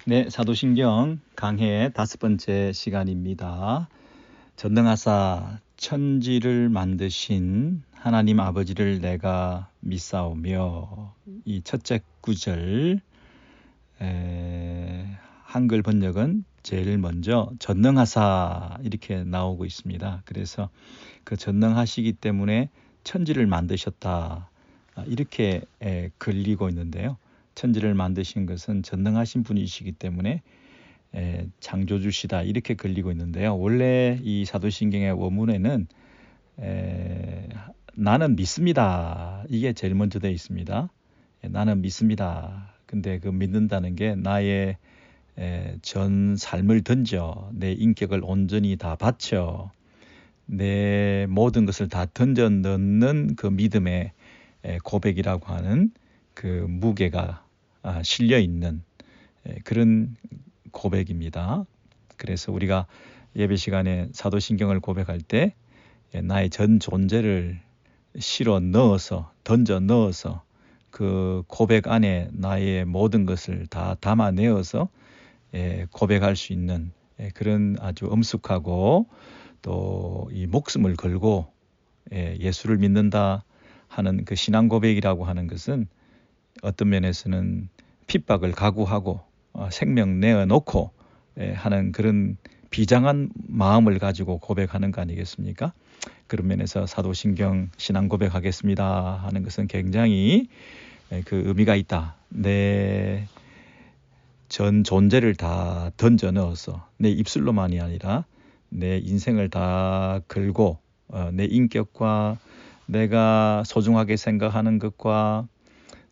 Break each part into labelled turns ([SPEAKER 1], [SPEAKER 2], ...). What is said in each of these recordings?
[SPEAKER 1] 네, 사도신경 강해 5번째 시간입니다. 전능하사 천지를 만드신 하나님 아버지를 내가 믿사오며, 이 첫째 구절 한글 번역은 제일 먼저 전능하사 이렇게 나오고 있습니다. 그래서 그 전능하시기 때문에 천지를 만드셨다, 이렇게 걸리고 있는데요. 천지를 만드신 것은 전능하신 분이시기 때문에 창조주시다, 이렇게 걸리고 있는데요. 원래 이 사도신경의 원문에는 나는 믿습니다, 이게 제일 먼저 되어 있습니다. 나는 믿습니다. 근데 그 믿는다는 게 나의 전 삶을 던져, 내 인격을 온전히 다 바쳐, 내 모든 것을 다 던져 넣는 그 믿음의 고백이라고 하는 그 무게가 실려 있는 그런 고백입니다. 그래서 우리가 예배 시간에 사도신경을 고백할 때 나의 전 존재를 실어 넣어서, 던져 넣어서 그 고백 안에 나의 모든 것을 다 담아내어서 고백할 수 있는 그런 아주 엄숙하고 또 이 목숨을 걸고 예수를 믿는다 하는 그 신앙 고백이라고 하는 것은 어떤 면에서는 핍박을 각오하고 생명 내어놓고 하는 그런 비장한 마음을 가지고 고백하는 거 아니겠습니까? 그런 면에서 사도신경 신앙 고백하겠습니다 하는 것은 굉장히 그 의미가 있다. 내 전 존재를 다 던져 넣어서 내 입술로만이 아니라 내 인생을 다 걸고 내 인격과 내가 소중하게 생각하는 것과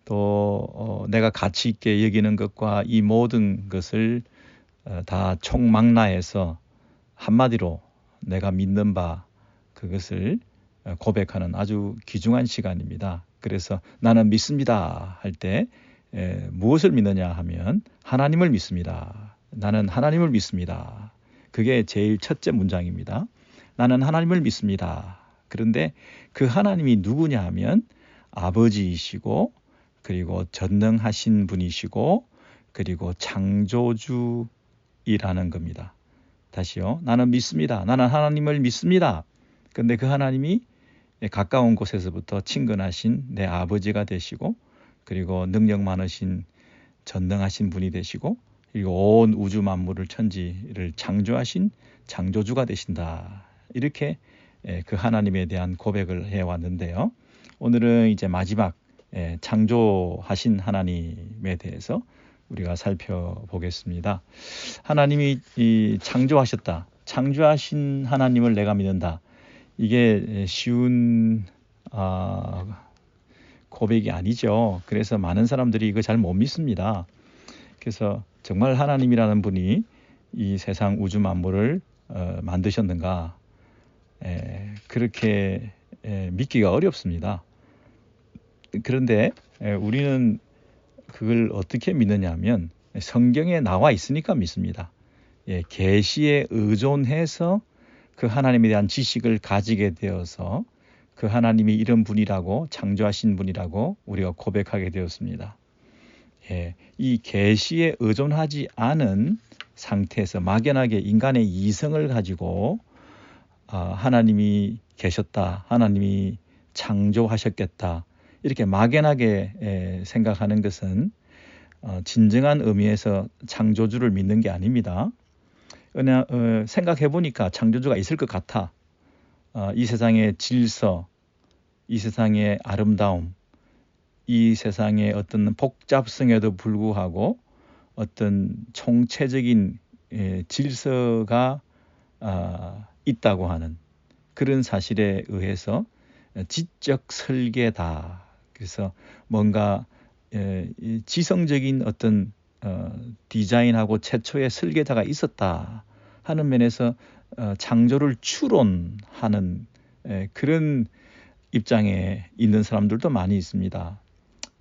[SPEAKER 1] 또 내가 가치 있게 여기는 것과 이 모든 것을 다 총망라해서 한마디로 내가 믿는 바 그것을 고백하는 아주 귀중한 시간입니다. 그래서 나는 믿습니다 할 때 무엇을 믿느냐 하면 하나님을 믿습니다. 나는 하나님을 믿습니다. 그게 제일 첫째 문장입니다. 나는 하나님을 믿습니다. 그런데 그 하나님이 누구냐 하면 아버지이시고, 그리고 전능하신 분이시고, 그리고 창조주이라는 겁니다. 다시요. 나는 믿습니다. 나는 하나님을 믿습니다. 그런데 그 하나님이 가까운 곳에서부터 친근하신 내 아버지가 되시고, 그리고 능력 많으신 전능하신 분이 되시고, 그리고 온 우주 만물을, 천지를 창조하신 창조주가 되신다. 이렇게 그 하나님에 대한 고백을 해왔는데요. 오늘은 이제 마지막 창조하신 하나님에 대해서 우리가 살펴보겠습니다. 하나님이 창조하셨다, 창조하신 하나님을 내가 믿는다, 이게 쉬운 고백이 아니죠. 그래서 많은 사람들이 이거 잘 못 믿습니다. 그래서 정말 하나님이라는 분이 이 세상 우주 만물을 만드셨는가, 그렇게 믿기가 어렵습니다. 그런데 우리는 그걸 어떻게 믿느냐 하면 성경에 나와 있으니까 믿습니다. 계시에 의존해서 그 하나님에 대한 지식을 가지게 되어서 그 하나님이 이런 분이라고, 창조하신 분이라고 우리가 고백하게 되었습니다. 이 계시에 의존하지 않은 상태에서 막연하게 인간의 이성을 가지고 하나님이 계셨다, 하나님이 창조하셨겠다, 이렇게 막연하게 생각하는 것은 진정한 의미에서 창조주를 믿는 게 아닙니다. 그냥 생각해 보니까 창조주가 있을 것 같아. 이 세상의 질서, 이 세상의 아름다움, 이 세상의 어떤 복잡성에도 불구하고 어떤 총체적인 질서가 있다고 하는 그런 사실에 의해서 지적 설계다. 그래서 뭔가 지성적인 어떤 디자인하고 최초의 설계자가 있었다 하는 면에서 창조를 추론하는 그런 입장에 있는 사람들도 많이 있습니다.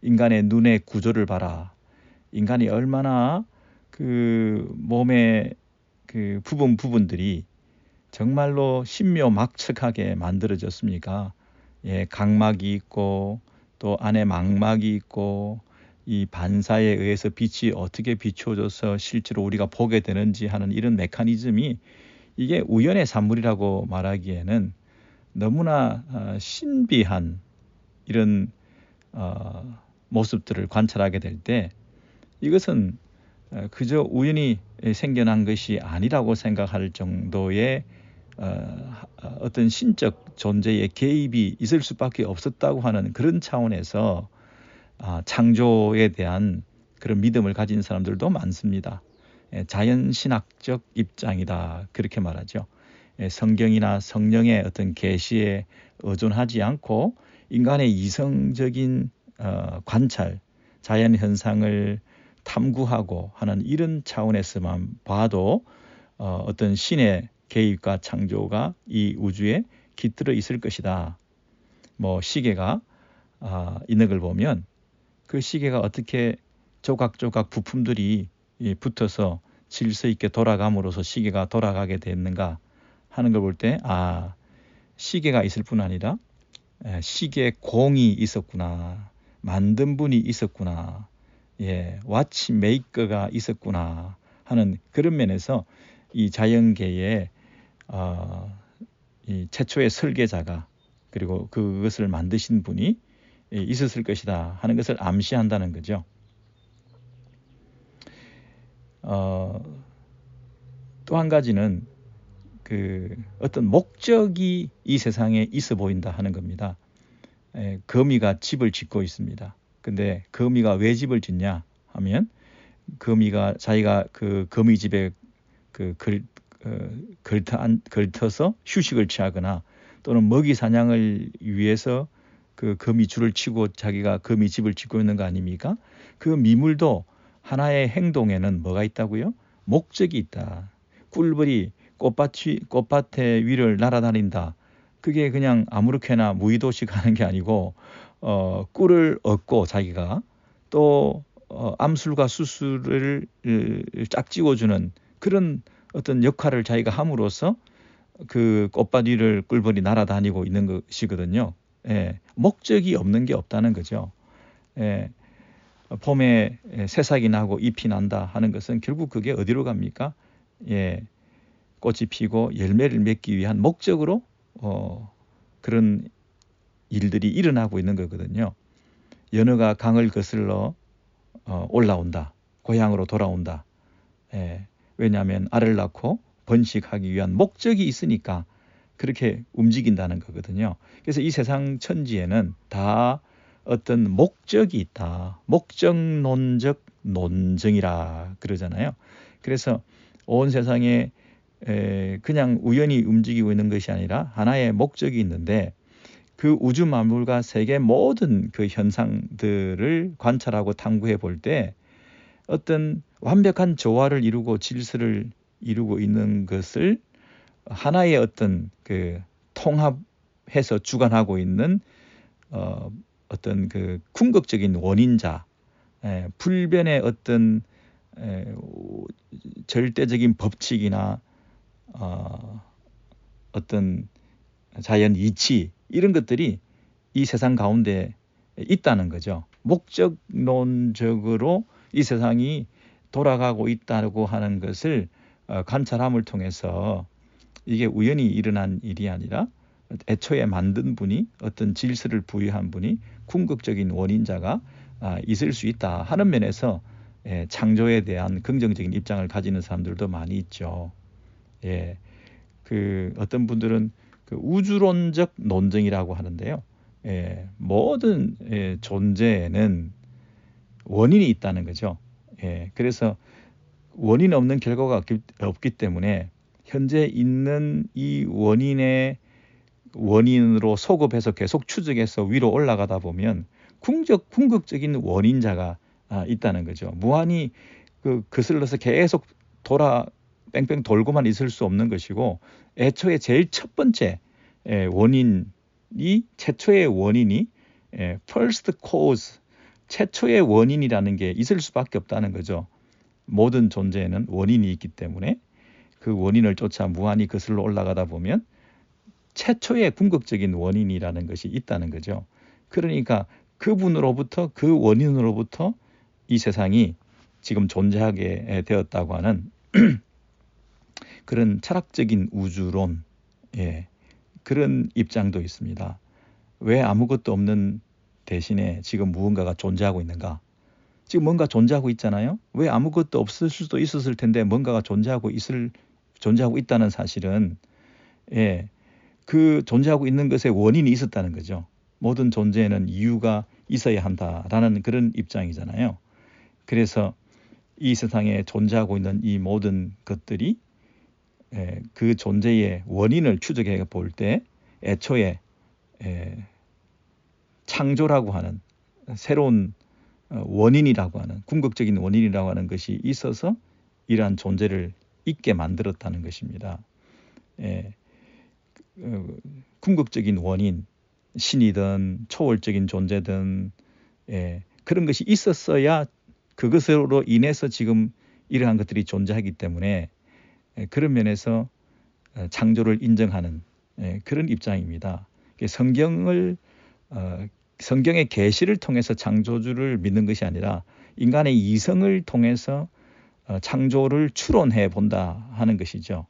[SPEAKER 1] 인간의 눈의 구조를 봐라. 인간이 얼마나 그 몸의 그 부분들이 정말로 신묘막측하게 만들어졌습니까? 각막이 있고 또 안에 망막이 있고 이 반사에 의해서 빛이 어떻게 비추어져서 실제로 우리가 보게 되는지 하는 이런 메커니즘이 이게 우연의 산물이라고 말하기에는 너무나 신비한 이런 모습들을 관찰하게 될 때 이것은 그저 우연히 생겨난 것이 아니라고 생각할 정도의 어떤 신적 존재의 개입이 있을 수밖에 없었다고 하는 그런 차원에서 창조에 대한 그런 믿음을 가진 사람들도 많습니다. 자연신학적 입장이다 그렇게 말하죠. 성경이나 성령의 어떤 계시에 의존하지 않고 인간의 이성적인 관찰, 자연 현상을 탐구하고 하는 이런 차원에서만 봐도 어떤 신의 개입과 창조가 이 우주에 깃들어 있을 것이다. 뭐 시계가 있는 걸 보면 그 시계가 어떻게 조각조각 부품들이 붙어서 질서 있게 돌아감으로써 시계가 돌아가게 됐는가 하는 걸 볼 때 시계가 있을 뿐 아니라 시계 공이 있었구나, 만든 분이 있었구나, 와치 메이커가 있었구나 하는 그런 면에서 이 자연계의 이 최초의 설계자가 그리고 그것을 만드신 분이 있었을 것이다 하는 것을 암시한다는 거죠. 또 한 가지는 그 어떤 목적이 이 세상에 있어 보인다 하는 겁니다. 거미가 집을 짓고 있습니다. 근데 거미가 왜 집을 짓냐 하면 거미가 자기가 그 거미 집에 걸터서 휴식을 취하거나 또는 먹이 사냥을 위해서 그 거미 줄을 치고 자기가 거미 집을 짓고 있는 거 아닙니까? 그 미물도 하나의 행동에는 뭐가 있다고요? 목적이 있다. 꿀벌이 꽃밭의 위를 날아다닌다. 그게 그냥 아무렇게나 무의도식 하는 게 아니고 꿀을 얻고 자기가 또 암술과 수술을 짝지어주는 그런 어떤 역할을 자기가 함으로써 그 꽃밭 위를 꿀벌이 날아다니고 있는 것이거든요. 목적이 없는 게 없다는 거죠. 봄에 새싹이 나고 잎이 난다 하는 것은 결국 그게 어디로 갑니까? 꽃이 피고 열매를 맺기 위한 목적으로 그런 일들이 일어나고 있는 거거든요. 연어가 강을 거슬러 올라온다. 고향으로 돌아온다. 왜냐하면 알을 낳고 번식하기 위한 목적이 있으니까 그렇게 움직인다는 거거든요. 그래서 이 세상 천지에는 다 어떤 목적이 있다. 목적론적 논증이라 그러잖아요. 그래서 온 세상에 그냥 우연히 움직이고 있는 것이 아니라 하나의 목적이 있는데 그 우주 만물과 세계 모든 그 현상들을 관찰하고 탐구해 볼 때 어떤 완벽한 조화를 이루고 질서를 이루고 있는 것을 하나의 어떤 그 통합해서 주관하고 있는 어떤 그 궁극적인 원인자, 불변의 어떤 절대적인 법칙이나 어떤 자연 이치 이런 것들이 이 세상 가운데 있다는 거죠. 목적론적으로 이 세상이 돌아가고 있다고 하는 것을 관찰함을 통해서 이게 우연히 일어난 일이 아니라 애초에 만든 분이 어떤 질서를 부여한 분이 궁극적인 원인자가 있을 수 있다 하는 면에서 창조에 대한 긍정적인 입장을 가지는 사람들도 많이 있죠. 그 어떤 분들은 그 우주론적 논증이라고 하는데요. 모든 존재에는 원인이 있다는 거죠. 그래서 원인 없는 결과가 없기 때문에 현재 있는 이 원인으로 소급해서 계속 추적해서 위로 올라가다 보면 궁극적인 원인자가 있다는 거죠. 무한히 거슬러서 계속 뺑뺑 돌고만 있을 수 없는 것이고 애초에 제일 첫 번째 최초의 원인이 first cause, 최초의 원인이라는 게 있을 수밖에 없다는 거죠. 모든 존재에는 원인이 있기 때문에 그 원인을 쫓아 무한히 거슬러 올라가다 보면 최초의 궁극적인 원인이라는 것이 있다는 거죠. 그러니까 그분으로부터 그 원인으로부터 이 세상이 지금 존재하게 되었다고 하는 그런 철학적인 우주론, 그런 입장도 있습니다. 왜 아무것도 없는 대신에 지금 무언가가 존재하고 있는가? 지금 뭔가 존재하고 있잖아요. 왜 아무것도 없을 수도 있었을 텐데 뭔가가 존재하고 있다는 사실은 그 존재하고 있는 것에 원인이 있었다는 거죠. 모든 존재에는 이유가 있어야 한다라는 그런 입장이잖아요. 그래서 이 세상에 존재하고 있는 이 모든 것들이 그 존재의 원인을 추적해 볼 때 애초에 창조라고 하는 새로운 원인이라고 하는 궁극적인 원인이라고 하는 것이 있어서 이러한 존재를 있게 만들었다는 것입니다. 궁극적인 원인, 신이든 초월적인 존재든 그런 것이 있었어야 그것으로 인해서 지금 이러한 것들이 존재하기 때문에 그런 면에서 창조를 인정하는 그런 입장입니다. 성경의 계시를 통해서 창조주를 믿는 것이 아니라 인간의 이성을 통해서 창조를 추론해 본다 하는 것이죠.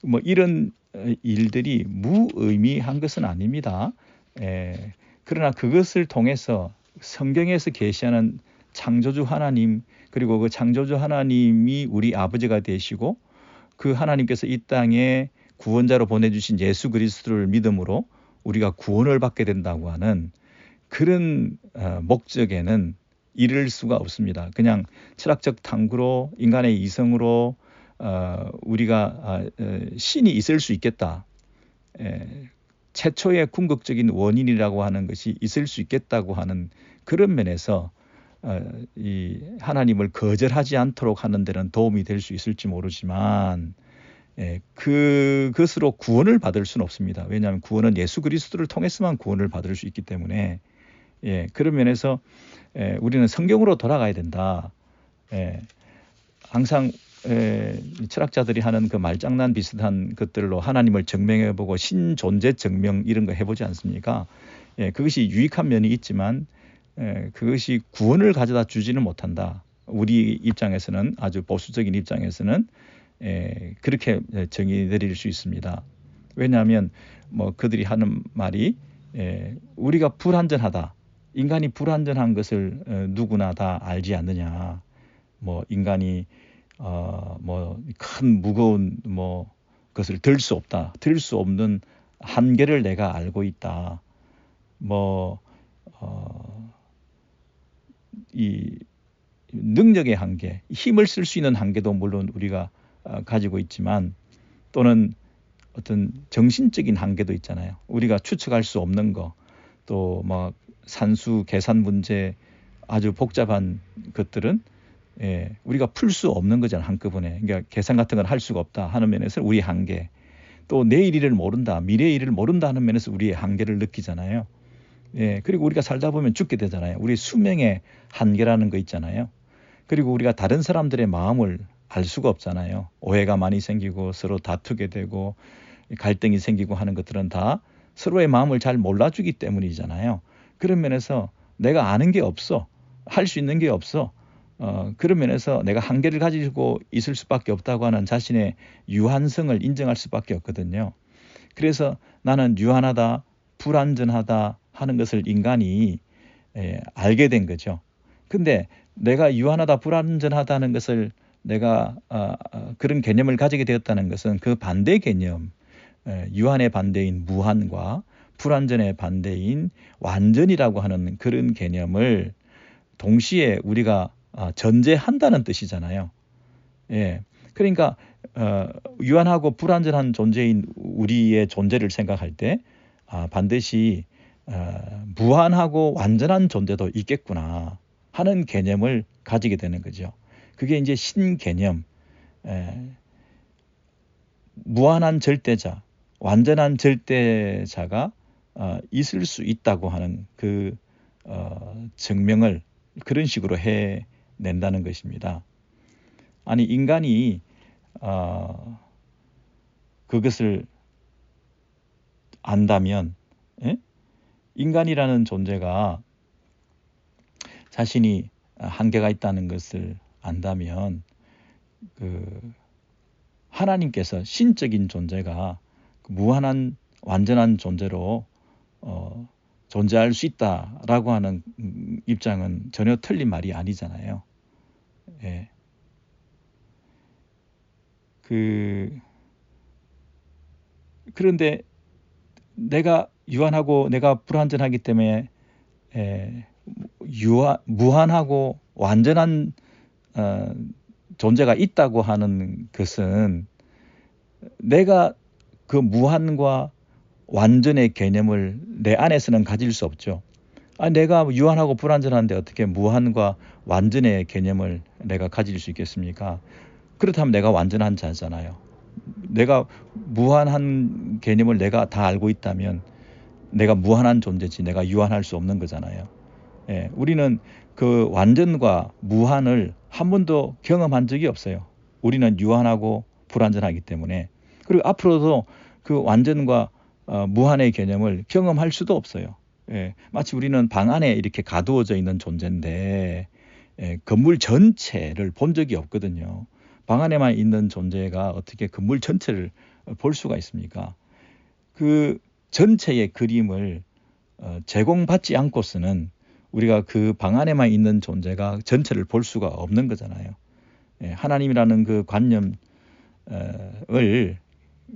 [SPEAKER 1] 뭐 이런 일들이 무의미한 것은 아닙니다. 그러나 그것을 통해서 성경에서 계시하는 창조주 하나님, 그리고 그 창조주 하나님이 우리 아버지가 되시고 그 하나님께서 이 땅에 구원자로 보내주신 예수 그리스도를 믿음으로 우리가 구원을 받게 된다고 하는 그런 목적에는 이를 수가 없습니다. 그냥 철학적 탐구로 인간의 이성으로 우리가 신이 있을 수 있겠다. 최초의 궁극적인 원인이라고 하는 것이 있을 수 있겠다고 하는 그런 면에서 이 하나님을 거절하지 않도록 하는 데는 도움이 될 수 있을지 모르지만 그것으로 구원을 받을 수는 없습니다. 왜냐하면 구원은 예수 그리스도를 통해서만 구원을 받을 수 있기 때문에 그런 면에서 우리는 성경으로 돌아가야 된다. 항상 철학자들이 하는 그 말장난 비슷한 것들로 하나님을 증명해보고 신존재 증명 이런 거 해보지 않습니까? 그것이 유익한 면이 있지만 그것이 구원을 가져다 주지는 못한다. 우리 입장에서는 아주 보수적인 입장에서는 그렇게 정의 내릴 수 있습니다. 왜냐하면 뭐 그들이 하는 말이 우리가 불완전하다. 인간이 불완전한 것을 누구나 다 알지 않느냐. 뭐 인간이 뭐 큰 무거운 뭐 것을 들 수 없다. 들 수 없는 한계를 내가 알고 있다. 뭐 이 능력의 한계, 힘을 쓸 수 있는 한계도 물론 우리가 가지고 있지만 또는 어떤 정신적인 한계도 있잖아요. 우리가 추측할 수 없는 거, 또 막 산수 계산 문제 아주 복잡한 것들은 우리가 풀 수 없는 거잖아요. 한꺼번에. 그러니까 계산 같은 걸 할 수가 없다 하는 면에서 우리의 한계. 또 내일 일을 모른다, 미래의 일을 모른다 하는 면에서 우리의 한계를 느끼잖아요. 그리고 우리가 살다 보면 죽게 되잖아요. 우리 수명의 한계라는 거 있잖아요. 그리고 우리가 다른 사람들의 마음을 알 수가 없잖아요. 오해가 많이 생기고 서로 다투게 되고 갈등이 생기고 하는 것들은 다 서로의 마음을 잘 몰라주기 때문이잖아요. 그런 면에서 내가 아는 게 없어. 할 수 있는 게 없어. 그런 면에서 내가 한계를 가지고 있을 수밖에 없다고 하는 자신의 유한성을 인정할 수밖에 없거든요. 그래서 나는 유한하다, 불완전하다 하는 것을 인간이 알게 된 거죠. 근데 내가 유한하다, 불완전하다는 것을 내가 그런 개념을 가지게 되었다는 것은 그 반대 개념, 유한의 반대인 무한과 불완전의 반대인 완전이라고 하는 그런 개념을 동시에 우리가 전제한다는 뜻이잖아요. 그러니까 유한하고 불완전한 존재인 우리의 존재를 생각할 때 반드시 무한하고 완전한 존재도 있겠구나 하는 개념을 가지게 되는 거죠. 그게 이제 신개념, 무한한 절대자, 완전한 절대자가 있을 수 있다고 하는 그 증명을 그런 식으로 해낸다는 것입니다. 아니 인간이 그것을 안다면 인간이라는 존재가 자신이 한계가 있다는 것을 안다면 하나님께서 신적인 존재가 무한한 완전한 존재로 존재할 수 있다라고 하는 입장은 전혀 틀린 말이 아니잖아요. 예. 그런데 내가 유한하고 내가 불완전하기 때문에 무한하고 완전한 존재가 있다고 하는 것은 내가 그 무한과 완전의 개념을 내 안에서는 가질 수 없죠. 내가 유한하고 불완전한데 어떻게 무한과 완전의 개념을 내가 가질 수 있겠습니까? 그렇다면 내가 완전한 자잖아요. 내가 무한한 개념을 내가 다 알고 있다면 내가 무한한 존재지 내가 유한할 수 없는 거잖아요. 예, 우리는 그 완전과 무한을 한 번도 경험한 적이 없어요. 우리는 유한하고 불완전하기 때문에. 그리고 앞으로도 그 완전과 무한의 개념을 경험할 수도 없어요. 예, 마치 우리는 방 안에 이렇게 가두어져 있는 존재인데 건물 전체를 본 적이 없거든요. 방 안에만 있는 존재가 어떻게 건물 전체를 볼 수가 있습니까? 그 전체의 그림을 제공받지 않고서는 우리가 그 방 안에만 있는 존재가 전체를 볼 수가 없는 거잖아요. 하나님이라는 그 관념을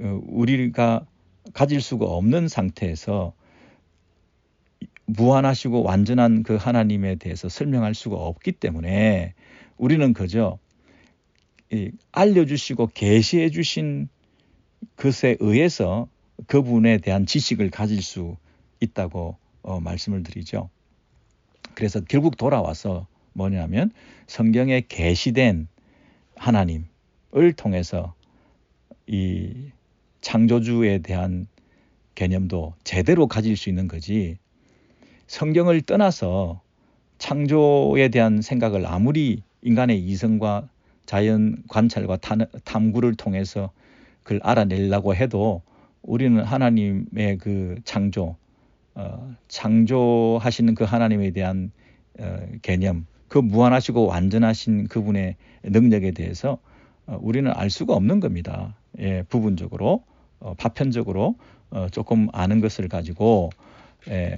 [SPEAKER 1] 우리가 가질 수가 없는 상태에서 무한하시고 완전한 그 하나님에 대해서 설명할 수가 없기 때문에 우리는 그저 알려주시고 계시해 주신 것에 의해서 그분에 대한 지식을 가질 수 있다고 말씀을 드리죠. 그래서 결국 돌아와서 뭐냐면 성경에 계시된 하나님을 통해서 이 창조주에 대한 개념도 제대로 가질 수 있는 거지, 성경을 떠나서 창조에 대한 생각을 아무리 인간의 이성과 자연 관찰과 탐구를 통해서 그걸 알아내려고 해도 우리는 하나님의 그 창조하시는 그 하나님에 대한 개념, 그 무한하시고 완전하신 그분의 능력에 대해서 우리는 알 수가 없는 겁니다. 예, 부분적으로, 파편적으로 조금 아는 것을 가지고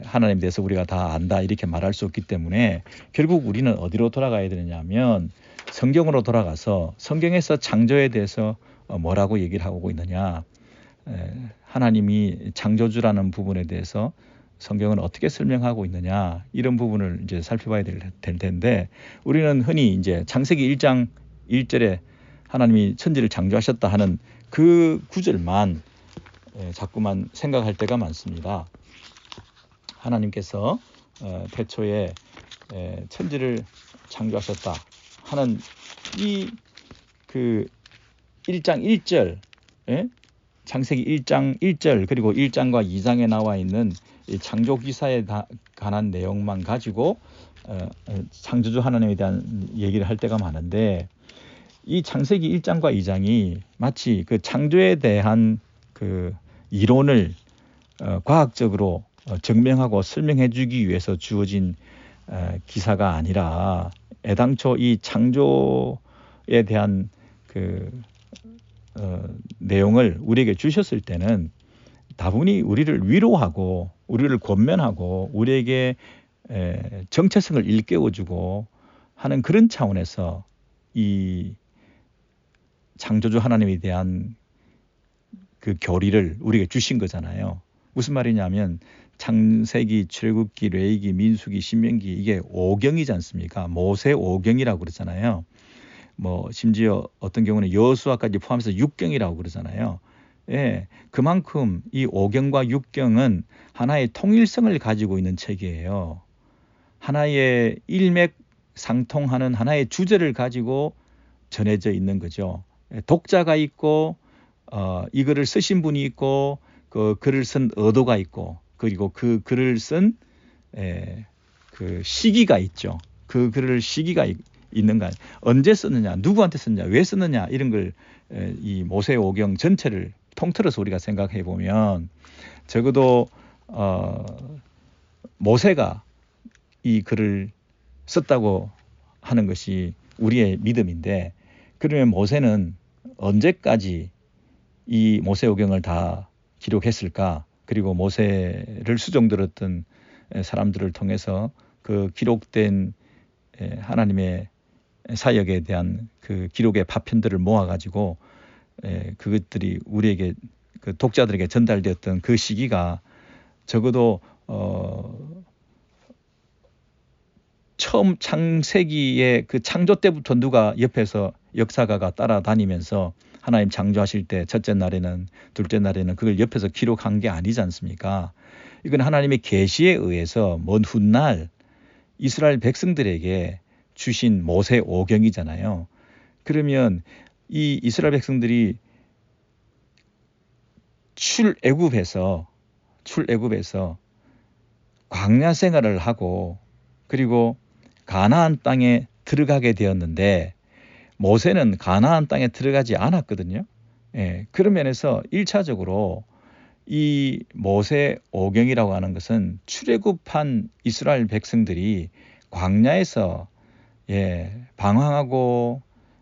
[SPEAKER 1] 하나님에 대해서 우리가 다 안다 이렇게 말할 수 없기 때문에 결국 우리는 어디로 돌아가야 되느냐 하면 성경으로 돌아가서 성경에서 창조에 대해서 뭐라고 얘기를 하고 있느냐, 하나님이 창조주라는 부분에 대해서 성경은 어떻게 설명하고 있느냐, 이런 부분을 이제 살펴봐야 될 텐데, 우리는 흔히 이제 창세기 1장 1절에 하나님이 천지를 창조하셨다 하는 그 구절만 자꾸만 생각할 때가 많습니다. 하나님께서 태초에 천지를 창조하셨다 하는 이 그 1장 1절, 창세기 1장 1절 그리고 1장과 2장에 나와 있는 이 창조 기사에 관한 내용만 가지고 창조주 하나님에 대한 얘기를 할 때가 많은데, 이 창세기 1장과 2장이 마치 그 창조에 대한 그 이론을 과학적으로 증명하고 설명해 주기 위해서 주어진 기사가 아니라, 애당초 이 창조에 대한 그 내용을 우리에게 주셨을 때는 다분히 우리를 위로하고 우리를 권면하고 우리에게 정체성을 일깨워주고 하는 그런 차원에서 이 창조주 하나님에 대한 그 교리를 우리에게 주신 거잖아요. 무슨 말이냐면 창세기, 출애굽기, 레위기, 민수기, 신명기, 이게 오경이지 않습니까? 모세 오경이라고 그러잖아요. 뭐 심지어 어떤 경우는 여호수아까지 포함해서 육경이라고 그러잖아요. 예, 그만큼 이 오경과 육경은 하나의 통일성을 가지고 있는 책이에요. 하나의 일맥상통하는 하나의 주제를 가지고 전해져 있는 거죠. 독자가 있고 이 글을 쓰신 분이 있고 그 글을 쓴 의도가 있고, 그리고 그 글을 쓴 그 시기가 있죠. 그 글을 시기가 있는가, 언제 썼느냐, 누구한테 썼느냐, 왜 썼느냐, 이런 걸 이 모세오경 전체를 통틀어서 우리가 생각해 보면 적어도 모세가 이 글을 썼다고 하는 것이 우리의 믿음인데, 그러면 모세는 언제까지 이 모세오경을 다 기록했을까? 그리고 모세를 수종들었던 사람들을 통해서 그 기록된 하나님의 사역에 대한 그 기록의 파편들을 모아가지고 그것들이 우리에게, 그 독자들에게 전달되었던 그 시기가 적어도 처음 창세기의 그 창조 때부터 누가 옆에서 역사가가 따라다니면서 하나님 창조하실 때 첫째 날에는, 둘째 날에는 그걸 옆에서 기록한 게 아니지 않습니까? 이건 하나님의 계시에 의해서 먼 훗날 이스라엘 백성들에게 주신 모세 오경이잖아요. 그러면 이 이스라엘 백성들이 출애굽에서 광야 생활을 하고 그리고 가나안 땅에 들어가게 되었는데, 모세는 가나안 땅에 들어가지 않았거든요. 그런 면에서 1차적으로 이 모세 오경이라고 하는 것은 출애굽한 이스라엘 백성들이 광야에서 방황하고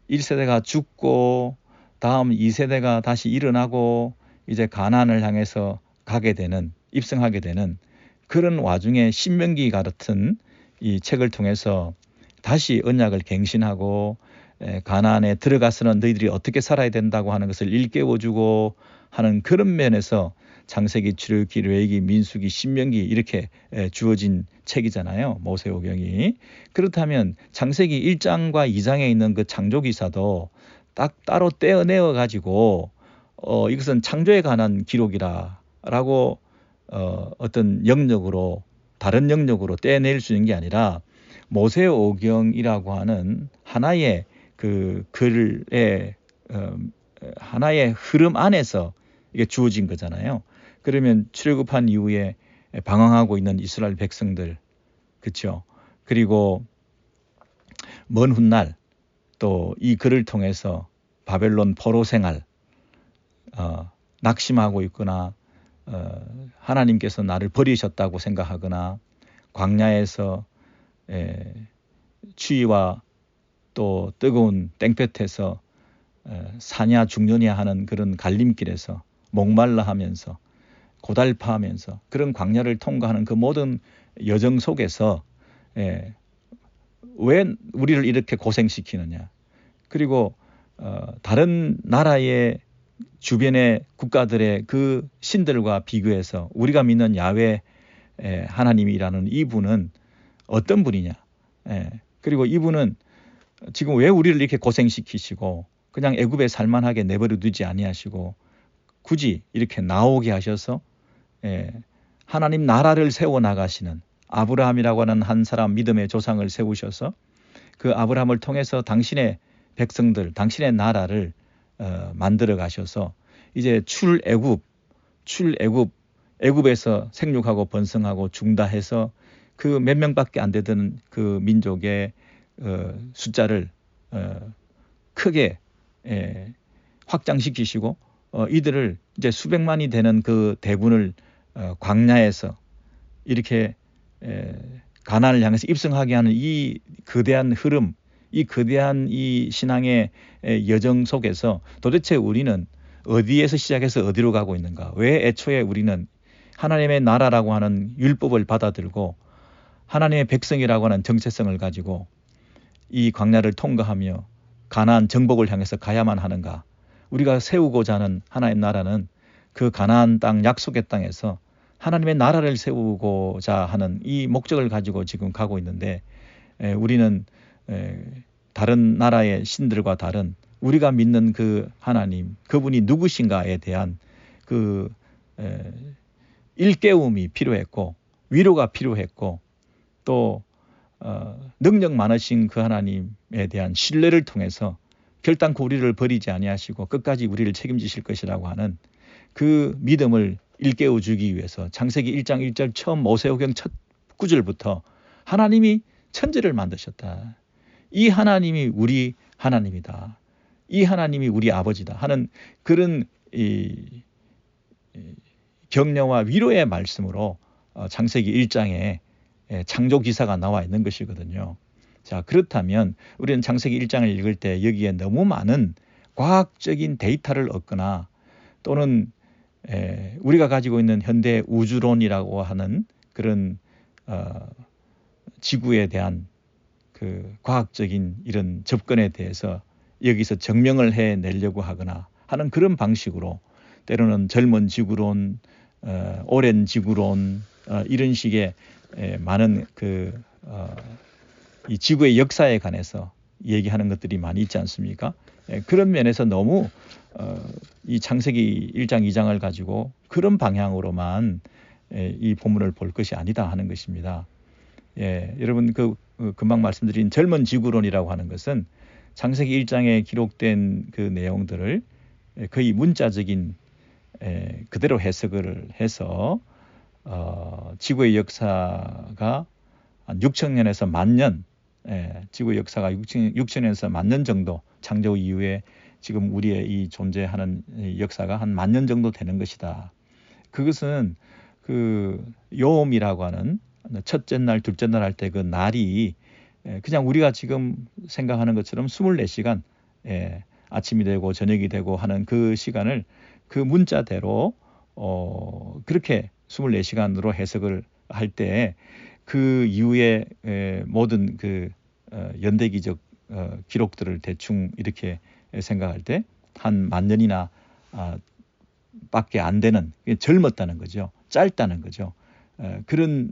[SPEAKER 1] 1세대가 죽고 다음 2세대가 다시 일어나고 이제 가나안을 향해서 가게 되는, 입성하게 되는 그런 와중에 신명기 같은 이 책을 통해서 다시 언약을 갱신하고 가나안에 들어가서는 너희들이 어떻게 살아야 된다고 하는 것을 일깨워주고 하는 그런 면에서 창세기, 출애굽기, 레위기, 민수기, 신명기 이렇게 주어진 책이잖아요. 모세오경이. 그렇다면 창세기 1장과 2장에 있는 그 창조기사도 딱 따로 떼어내어 가지고 이것은 창조에 관한 기록이라고 어떤 영역으로, 다른 영역으로 떼어낼 수 있는 게 아니라 모세오경이라고 하는 하나의 그 글의 하나의 흐름 안에서 이게 주어진 거잖아요. 그러면 출애굽한 이후에 방황하고 있는 이스라엘 백성들, 그렇죠? 그리고 먼 훗날 또 이 글을 통해서 바벨론 포로 생활, 낙심하고 있거나 하나님께서 나를 버리셨다고 생각하거나 광야에서 추위와 또 뜨거운 땡볕에서 사냐 죽느냐 하는 그런 갈림길에서 목말라 하면서 고달파하면서 그런 광야를 통과하는 그 모든 여정 속에서 왜 우리를 이렇게 고생시키느냐, 그리고 다른 나라의 주변의 국가들의 그 신들과 비교해서 우리가 믿는 야훼 하나님이라는 이분은 어떤 분이냐, 그리고 이분은 지금 왜 우리를 이렇게 고생시키시고 그냥 애굽에 살만하게 내버려 두지 아니하시고 굳이 이렇게 나오게 하셔서 하나님 나라를 세워나가시는 아브라함이라고 하는 한 사람 믿음의 조상을 세우셔서 그 아브라함을 통해서 당신의 백성들, 당신의 나라를 만들어 가셔서 이제 애굽에서 생육하고 번성하고 중다해서 그 몇 명밖에 안 되던 그 민족의 숫자를 크게 확장시키시고 이들을 이제 수백만이 되는 그 대군을 광야에서 이렇게 가나안을 향해서 입성하게 하는 이 거대한 흐름, 이 거대한 이 신앙의 여정 속에서 도대체 우리는 어디에서 시작해서 어디로 가고 있는가? 왜 애초에 우리는 하나님의 나라라고 하는 율법을 받아들고 하나님의 백성이라고 하는 정체성을 가지고 이 광야를 통과하며 가나안 정복을 향해서 가야만 하는가? 우리가 세우고자 하는 하나님 나라는 그 가나안 땅, 약속의 땅에서 하나님의 나라를 세우고자 하는 이 목적을 가지고 지금 가고 있는데, 우리는 다른 나라의 신들과 다른 우리가 믿는 그 하나님, 그분이 누구신가에 대한 그 일깨움이 필요했고 위로가 필요했고 또 능력 많으신 그 하나님에 대한 신뢰를 통해서 결단코 우리를 버리지 아니하시고 끝까지 우리를 책임지실 것이라고 하는 그 믿음을 일깨워 주기 위해서 창세기 1장 1절 처음 모세오경 첫 구절부터 하나님이 천지를 만드셨다. 이 하나님이 우리 하나님이다. 이 하나님이 우리 아버지다 하는 그런 격려와 위로의 말씀으로 창세기 1장에 창조 기사가 나와 있는 것이거든요. 자, 그렇다면 우리는 창세기 1장을 읽을 때 여기에 너무 많은 과학적인 데이터를 얻거나 또는 우리가 가지고 있는 현대 우주론이라고 하는 그런 지구에 대한 그 과학적인 이런 접근에 대해서 여기서 증명을 해내려고 하거나 하는 그런 방식으로 때로는 젊은 지구론, 오랜 지구론 이런 식의 많은 이 지구의 역사에 관해서 얘기하는 것들이 많이 있지 않습니까? 그런 면에서 너무 이 창세기 1장, 2장을 가지고 그런 방향으로만 이 본문을 볼 것이 아니다 하는 것입니다. 여러분 금방 말씀드린 젊은 지구론이라고 하는 것은 창세기 1장에 기록된 그 내용들을 거의 문자적인 그대로 해석을 해서 지구의 역사가 한 6천년에서 10,000년, 지구의 역사가 6천년에서 10,000년 정도, 창조 이후에 지금 우리의 이 존재하는 역사가 한 10,000년 정도 되는 것이다. 그것은 그 요음이라고 하는 첫째 날, 둘째 날 할 때 그 날이 그냥 우리가 지금 생각하는 것처럼 24시간 아침이 되고 저녁이 되고 하는 그 시간을 그 문자대로 그렇게 24시간으로 해석을 할 때 그 이후에 모든 그 연대기적 기록들을 대충 이렇게 생각할 때 한 10,000년이나 밖에 안 되는, 젊었다는 거죠. 짧다는 거죠. 그런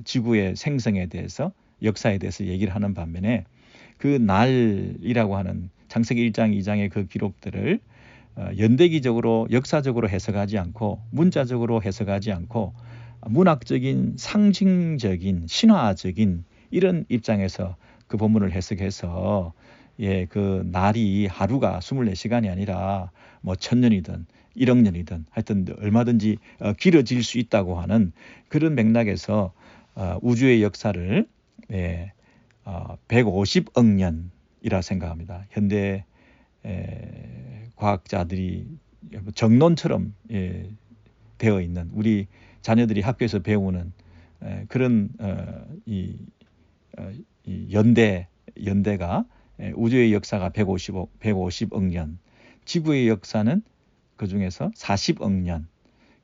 [SPEAKER 1] 지구의 생성에 대해서, 역사에 대해서 얘기를 하는 반면에 그 날이라고 하는 창세기 1장, 2장의 그 기록들을 연대기적으로 역사적으로 해석하지 않고 문자적으로 해석하지 않고 문학적인, 상징적인, 신화적인 이런 입장에서 그 본문을 해석해서 그 날이 하루가 24시간이 아니라 뭐 1,000년이든 1억 년이든 하여튼 얼마든지 길어질 수 있다고 하는 그런 맥락에서 우주의 역사를 150억 년이라 생각합니다. 현대 과학자들이 정론처럼 되어 있는, 우리 자녀들이 학교에서 배우는 그런 이 연대가 우주의 역사가 150억 년, 지구의 역사는 그 중에서 40억 년,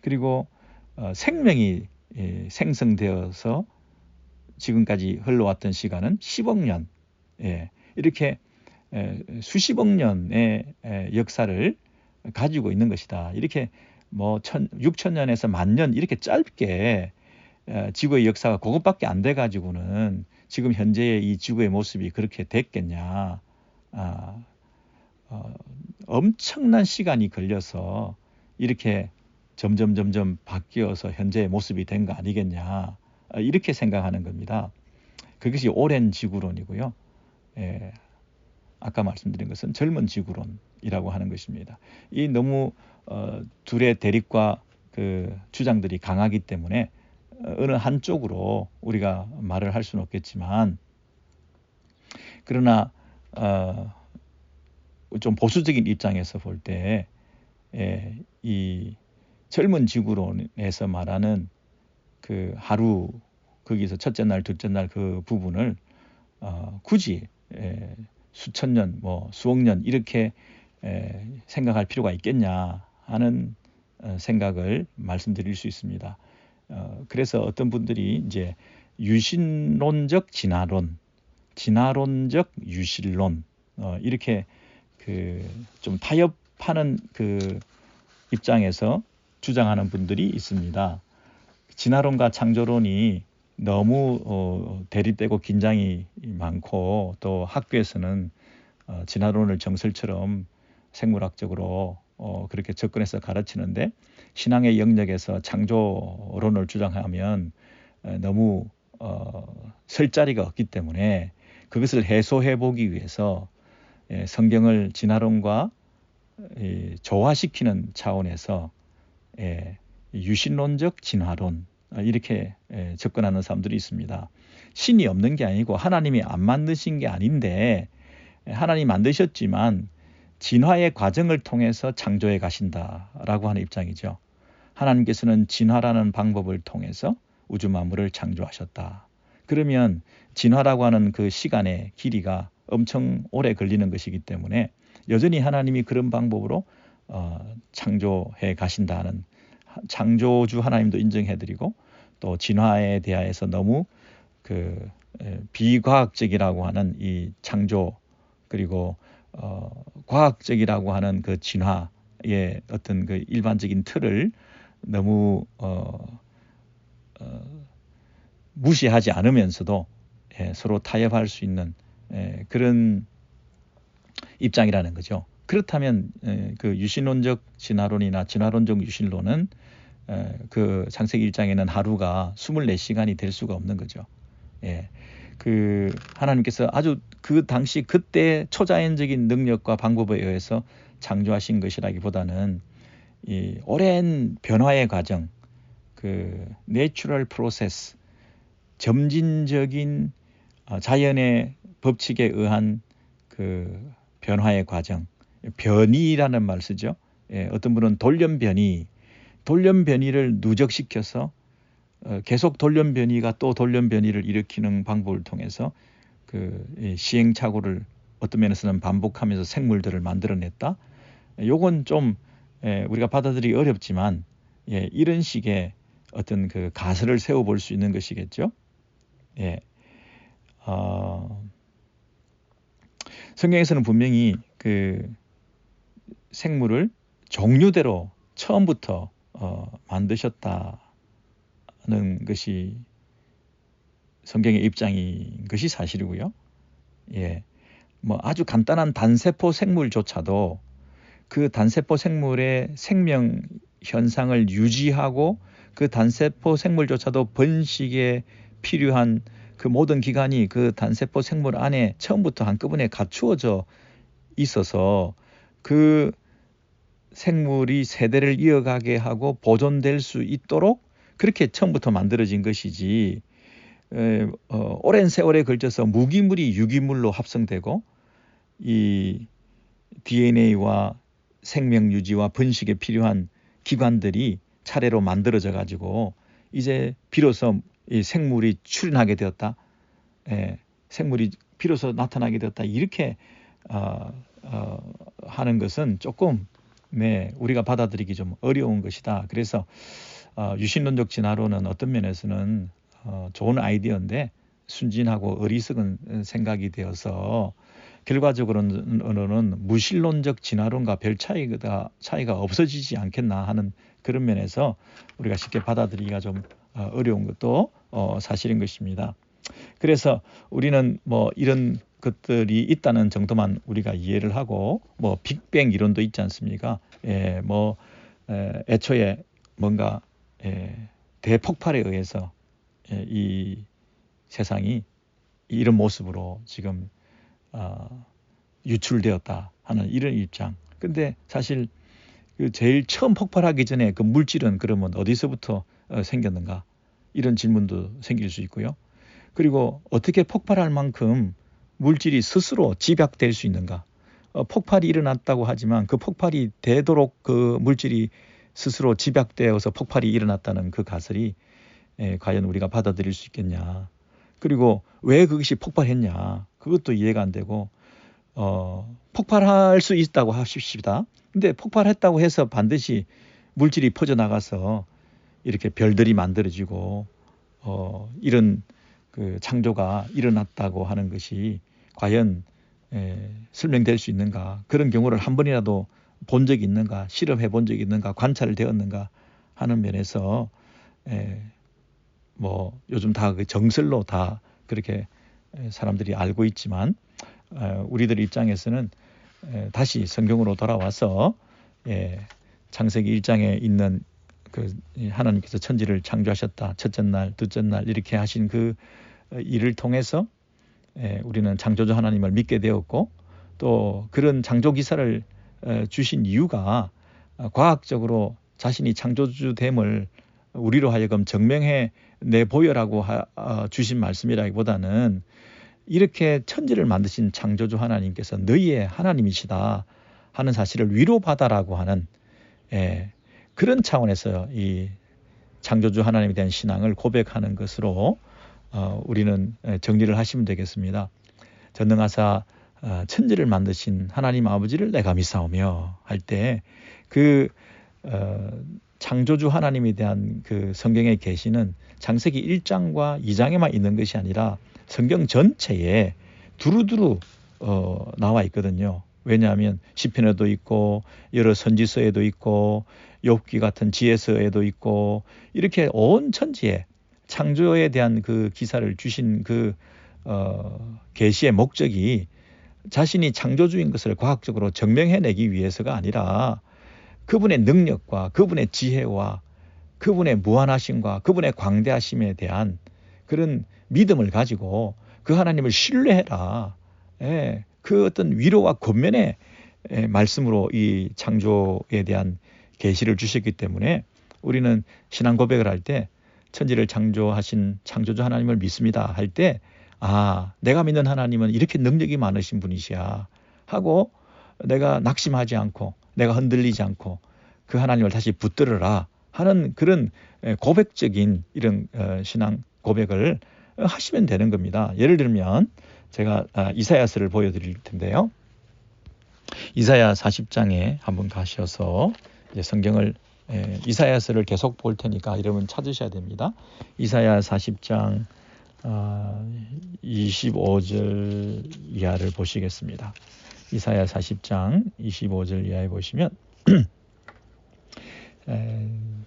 [SPEAKER 1] 그리고 생명이 생성되어서 지금까지 흘러왔던 시간은 10억 년, 이렇게 수십억 년의 역사를 가지고 있는 것이다. 이렇게 뭐 6,000년에서 10,000년 이렇게 짧게 지구의 역사가 그것밖에 안 돼 가지고는 지금 현재의 이 지구의 모습이 그렇게 됐겠냐. 엄청난 시간이 걸려서 이렇게 점점 바뀌어서 현재의 모습이 된 거 아니겠냐. 이렇게 생각하는 겁니다. 그것이 오랜 지구론이고요. 아까 말씀드린 것은 젊은 지구론이라고 하는 것입니다. 이 너무 둘의 대립과 그 주장들이 강하기 때문에 어느 한쪽으로 우리가 말을 할 수는 없겠지만, 그러나 좀 보수적인 입장에서 볼 때 이 젊은 지구론에서 말하는 그 하루, 거기서 첫째 날, 둘째 날 그 부분을 굳이 수천 년, 뭐 수억 년 이렇게 생각할 필요가 있겠냐 하는 생각을 말씀드릴 수 있습니다. 그래서 어떤 분들이 이제 유신론적 진화론, 진화론적 유신론 이렇게 그 좀 타협하는 그 입장에서 주장하는 분들이 있습니다. 진화론과 창조론이 너무 대립되고 긴장이 많고, 또 학교에서는 진화론을 정설처럼 생물학적으로 그렇게 접근해서 가르치는데, 신앙의 영역에서 창조론을 주장하면 너무 설 자리가 없기 때문에 그것을 해소해 보기 위해서 성경을 진화론과 조화시키는 차원에서 유신론적 진화론 이렇게 접근하는 사람들이 있습니다. 신이 없는 게 아니고 하나님이 안 만드신 게 아닌데, 하나님 만드셨지만 진화의 과정을 통해서 창조해 가신다라고 하는 입장이죠. 하나님께서는 진화라는 방법을 통해서 우주 만물을 창조하셨다. 그러면 진화라고 하는 그 시간의 길이가 엄청 오래 걸리는 것이기 때문에 여전히 하나님이 그런 방법으로 창조해 가신다는, 창조주 하나님도 인정해드리고, 또 진화에 대하여서 너무 비과학적이라고 하는 이 창조, 그리고 과학적이라고 하는 그 진화의 어떤 그 일반적인 틀을 너무 무시하지 않으면서도 서로 타협할 수 있는 그런 입장이라는 거죠. 그렇다면 그 유신론적 진화론이나 진화론적 유신론은 그 창세기 1장에는 하루가 24시간이 될 수가 없는 거죠. 그 하나님께서 아주 그 당시 그때 초자연적인 능력과 방법에 의해서 창조하신 것이라기보다는 이 오랜 변화의 과정, 그 내추럴 프로세스, 점진적인 자연의 법칙에 의한 그 변화의 과정, 변이라는 말 쓰죠. 어떤 분은 돌연변이를 누적시켜서 계속 돌연변이가 또 돌연변이를 일으키는 방법을 통해서 그 시행착오를 어떤 면에서는 반복하면서 생물들을 만들어냈다. 요건 좀 우리가 받아들이기 어렵지만 이런 식의 어떤 그 가설을 세워볼 수 있는 것이겠죠. 성경에서는 분명히 그 생물을 종류대로 처음부터 만드셨다는 것이 성경의 입장인 것이 사실이고요. 뭐 아주 간단한 단세포 생물조차도 그 단세포 생물의 생명 현상을 유지하고 그 단세포 생물조차도 번식에 필요한 그 모든 기관이 그 단세포 생물 안에 처음부터 한꺼번에 갖추어져 있어서 그 생물이 세대를 이어가게 하고 보존될 수 있도록 그렇게 처음부터 만들어진 것이지, 오랜 세월에 걸쳐서 무기물이 유기물로 합성되고 이 DNA와 생명 유지와 번식에 필요한 기관들이 차례로 만들어져 가지고 이제 비로소 이 생물이 출현하게 되었다, 생물이 비로소 나타나게 되었다, 이렇게 하는 것은 조금 우리가 받아들이기 좀 어려운 것이다. 그래서 유신론적 진화론은 어떤 면에서는 좋은 아이디어인데 순진하고 어리석은 생각이 되어서 결과적으로는 무신론적 진화론과 별 차이가 없어지지 않겠나 하는 그런 면에서 우리가 쉽게 받아들이기가 좀 어려운 것도 사실인 것입니다. 그래서 우리는 뭐 이런 것들이 있다는 정도만 우리가 이해를 하고, 뭐 빅뱅 이론도 있지 않습니까? 애초에 뭔가 대폭발에 의해서 이 세상이 이런 모습으로 지금 유출되었다 하는 이런 입장. 근데 사실 그 제일 처음 폭발하기 전에 그 물질은 그러면 어디서부터 생겼는가? 이런 질문도 생길 수 있고요. 그리고 어떻게 폭발할 만큼 물질이 스스로 집약될 수 있는가? 폭발이 일어났다고 하지만 그 폭발이 되도록 그 물질이 스스로 집약되어서 폭발이 일어났다는 그 가설이 과연 우리가 받아들일 수 있겠냐? 그리고 왜 그것이 폭발했냐? 그것도 이해가 안 되고, 폭발할 수 있다고 하십시다. 근데 폭발했다고 해서 반드시 물질이 퍼져나가서 이렇게 별들이 만들어지고 이런 그 창조가 일어났다고 하는 것이 과연 설명될 수 있는가? 그런 경우를 한 번이라도 본 적이 있는가? 실험해 본 적이 있는가? 관찰을 되었는가? 하는 면에서 뭐 요즘 다 그 정설로 다 그렇게 사람들이 알고 있지만, 우리들 입장에서는 다시 성경으로 돌아와서 창세기 1장에 있는 그 하나님께서 천지를 창조하셨다, 첫째 날, 둘째 날 이렇게 하신 그 일을 통해서 우리는 창조주 하나님을 믿게 되었고, 또 그런 창조 기사를 주신 이유가 과학적으로 자신이 창조주됨을 우리로 하여금 증명해 내보여라고 주신 말씀이라기보다는 이렇게 천지를 만드신 창조주 하나님께서 너희의 하나님이시다 하는 사실을 위로받아라고 하는 그런 차원에서 이 창조주 하나님에 대한 신앙을 고백하는 것으로 우리는 정리를 하시면 되겠습니다. 전능하사 천지를 만드신 하나님 아버지를 내가 믿사오며 할 때 그 창조주 하나님에 대한 그 성경의 계시는 창세기 1장과 2장에만 있는 것이 아니라 성경 전체에 두루두루 나와 있거든요. 왜냐하면 시편에도 있고 여러 선지서에도 있고 욥기 같은 지혜서에도 있고 이렇게 온 천지에 창조에 대한 그 기사를 주신 그 계시의 목적이 자신이 창조주인 것을 과학적으로 증명해내기 위해서가 아니라 그분의 능력과 그분의 지혜와 그분의 무한하심과 그분의 광대하심에 대한 그런 믿음을 가지고 그 하나님을 신뢰해라. 예, 그 어떤 위로와 권면의 말씀으로 이 창조에 대한 계시를 주셨기 때문에 우리는 신앙 고백을 할 때 천지를 창조하신 창조주 하나님을 믿습니다 할 때 내가 믿는 하나님은 이렇게 능력이 많으신 분이시야 하고 내가 낙심하지 않고 내가 흔들리지 않고 그 하나님을 다시 붙들어라 하는 그런 고백적인 이런 신앙 고백을 하시면 되는 겁니다. 예를 들면 제가 이사야서를 보여드릴 텐데요. 이사야 40장에 한번 가셔서 이제 성경을 이사야서를 계속 볼 테니까 여러분 찾으셔야 됩니다. 이사야 40장 25절 이하를 보시겠습니다. 이사야 40장 25절 이하에 보시면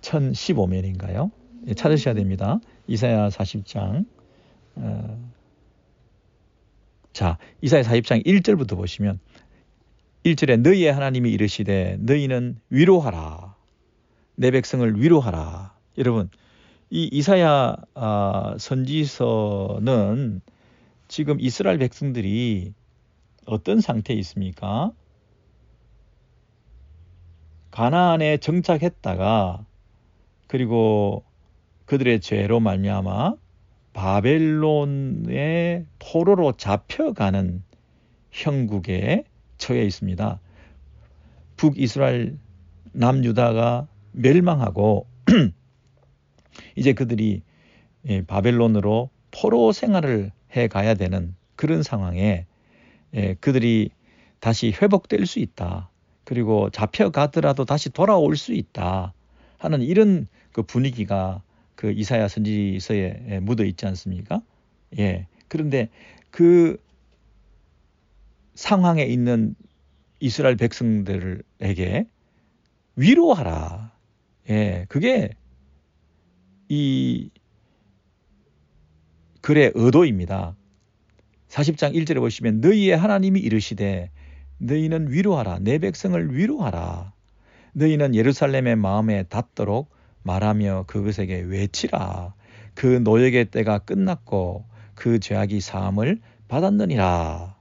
[SPEAKER 1] 1015면인가요? 찾으셔야 됩니다. 이사야 40장 이사야 40장 1절부터 보시면 1절에 너희의 하나님이 이르시되 너희는 위로하라. 내 백성을 위로하라. 여러분 이 이사야 선지서는 지금 이스라엘 백성들이 어떤 상태에 있습니까? 가나안에 정착했다가 그리고 그들의 죄로 말미암아 바벨론의 포로로 잡혀가는 형국에 처해 있습니다. 북이스라엘 남유다가 멸망하고 이제 그들이 바벨론으로 포로 생활을 해가야 되는 그런 상황에 그들이 다시 회복될 수 있다. 그리고 잡혀가더라도 다시 돌아올 수 있다 하는 이런 그 분위기가 그 이사야 선지서에 묻어 있지 않습니까? 그런데 그 상황에 있는 이스라엘 백성들에게 위로하라. 그게 이 글의 의도입니다. 40장 1절에 보시면 너희의 하나님이 이르시되 너희는 위로하라. 내 백성을 위로하라. 너희는 예루살렘의 마음에 닿도록 말하며 그것에게 외치라. 그 노역의 때가 끝났고 그 죄악이 사함을 받았느니라.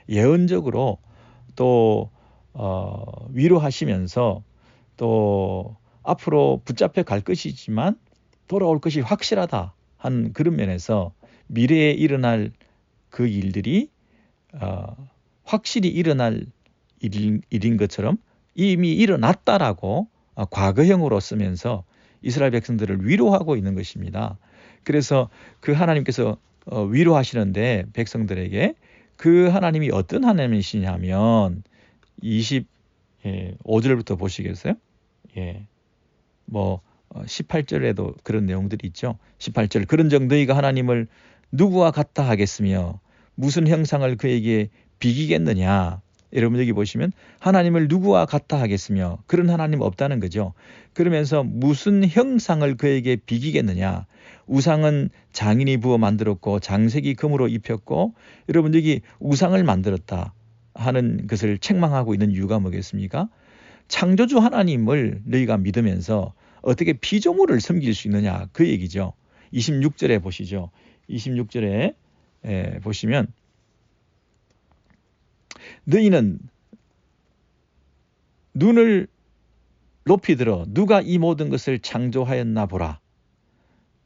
[SPEAKER 1] 예언적으로 또 위로하시면서 또 앞으로 붙잡혀 갈 것이지만 돌아올 것이 확실하다 한 그런 면에서 미래에 일어날 그 일들이 확실히 일어날 일인 것처럼 이미 일어났다라고 과거형으로 쓰면서 이스라엘 백성들을 위로하고 있는 것입니다. 그래서 그 하나님께서 위로하시는데 백성들에게 그 하나님이 어떤 하나님이시냐면 25절부터 보시겠어요? 18절에도 그런 내용들이 있죠. 18절 그런 적 너희가 하나님을 누구와 같다 하겠으며 무슨 형상을 그에게 비기겠느냐. 여러분 여기 보시면 하나님을 누구와 같다 하겠으며 그런 하나님 없다는 거죠. 그러면서 무슨 형상을 그에게 비기겠느냐. 우상은 장인이 부어 만들었고 장색이 금으로 입혔고 여러분 여기 우상을 만들었다 하는 것을 책망하고 있는 이유가 뭐겠습니까? 창조주 하나님을 너희가 믿으면서 어떻게 피조물을 섬길 수 있느냐 그 얘기죠. 26절에 보시죠. 26절에 보시면 너희는 눈을 높이 들어 누가 이 모든 것을 창조하였나 보라.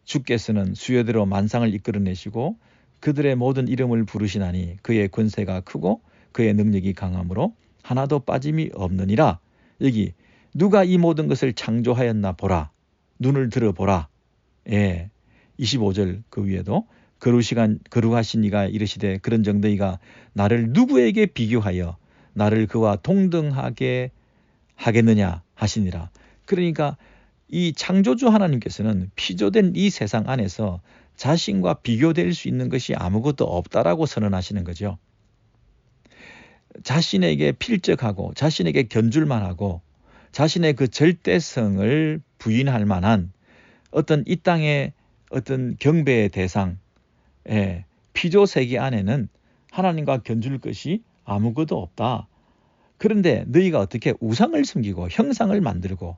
[SPEAKER 1] 주께서는 수요대로 만상을 이끌어내시고 그들의 모든 이름을 부르시나니 그의 권세가 크고 그의 능력이 강함으로 하나도 빠짐이 없느니라. 여기 누가 이 모든 것을 창조하였나 보라. 눈을 들어보라. 25절 그 위에도 거룩하신 이가 이르시되 그런 정도이가 나를 누구에게 비교하여 나를 그와 동등하게 하겠느냐 하시니라. 그러니까 이 창조주 하나님께서는 피조된 이 세상 안에서 자신과 비교될 수 있는 것이 아무것도 없다라고 선언하시는 거죠. 자신에게 필적하고 자신에게 견줄만 하고 자신의 그 절대성을 부인할 만한 어떤 이 땅의 어떤 경배의 대상, 피조 세계 안에는 하나님과 견줄 것이 아무것도 없다. 그런데 너희가 어떻게 우상을 섬기고 형상을 만들고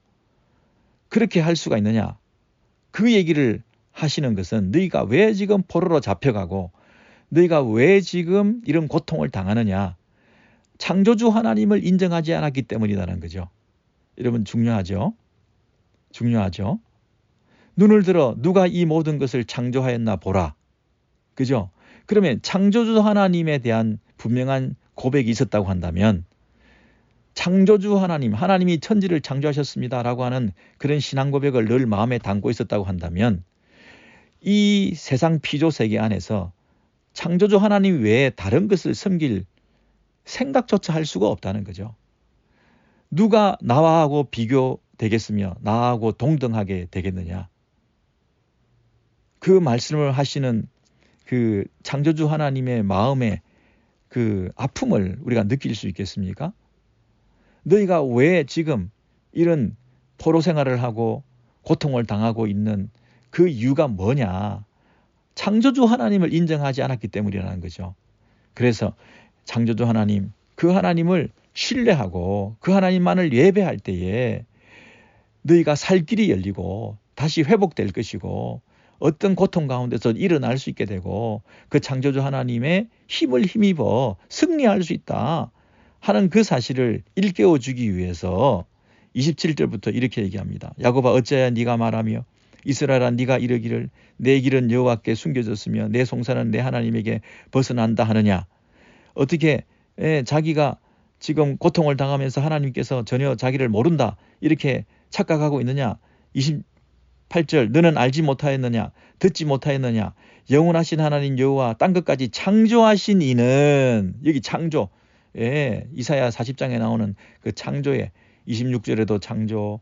[SPEAKER 1] 그렇게 할 수가 있느냐? 그 얘기를 하시는 것은 너희가 왜 지금 포로로 잡혀가고 너희가 왜 지금 이런 고통을 당하느냐? 창조주 하나님을 인정하지 않았기 때문이라는 거죠. 여러분 중요하죠? 중요하죠? 눈을 들어 누가 이 모든 것을 창조하였나 보라. 그죠? 그러면 창조주 하나님에 대한 분명한 고백이 있었다고 한다면 창조주 하나님, 하나님이 천지를 창조하셨습니다라고 하는 그런 신앙 고백을 늘 마음에 담고 있었다고 한다면 이 세상 피조 세계 안에서 창조주 하나님 외에 다른 것을 섬길 생각조차 할 수가 없다는 거죠. 누가 나하고 비교되겠으며 나하고 동등하게 되겠느냐. 그 말씀을 하시는 그 창조주 하나님의 마음의 그 아픔을 우리가 느낄 수 있겠습니까? 너희가 왜 지금 이런 포로 생활을 하고 고통을 당하고 있는 그 이유가 뭐냐? 창조주 하나님을 인정하지 않았기 때문이라는 거죠. 그래서 창조주 하나님, 그 하나님을 신뢰하고 그 하나님만을 예배할 때에 너희가 살 길이 열리고 다시 회복될 것이고 어떤 고통 가운데서 일어날 수 있게 되고 그 창조주 하나님의 힘을 힘입어 승리할 수 있다 하는 그 사실을 일깨워 주기 위해서 27절부터 이렇게 얘기합니다. 야곱아 어찌하여 네가 말하며 이스라엘아 네가 이르기를 내 길은 여호와께 숨겨졌으며 내 송사는 내 하나님에게 벗어난다 하느냐. 어떻게 자기가 지금 고통을 당하면서 하나님께서 전혀 자기를 모른다 이렇게 착각하고 있느냐. 28절 너는 알지 못하였느냐 듣지 못하였느냐 영원하신 하나님 여호와 땅 끝까지 창조하신 이는 여기 창조 이사야 40장에 나오는 그 창조에 26절에도 창조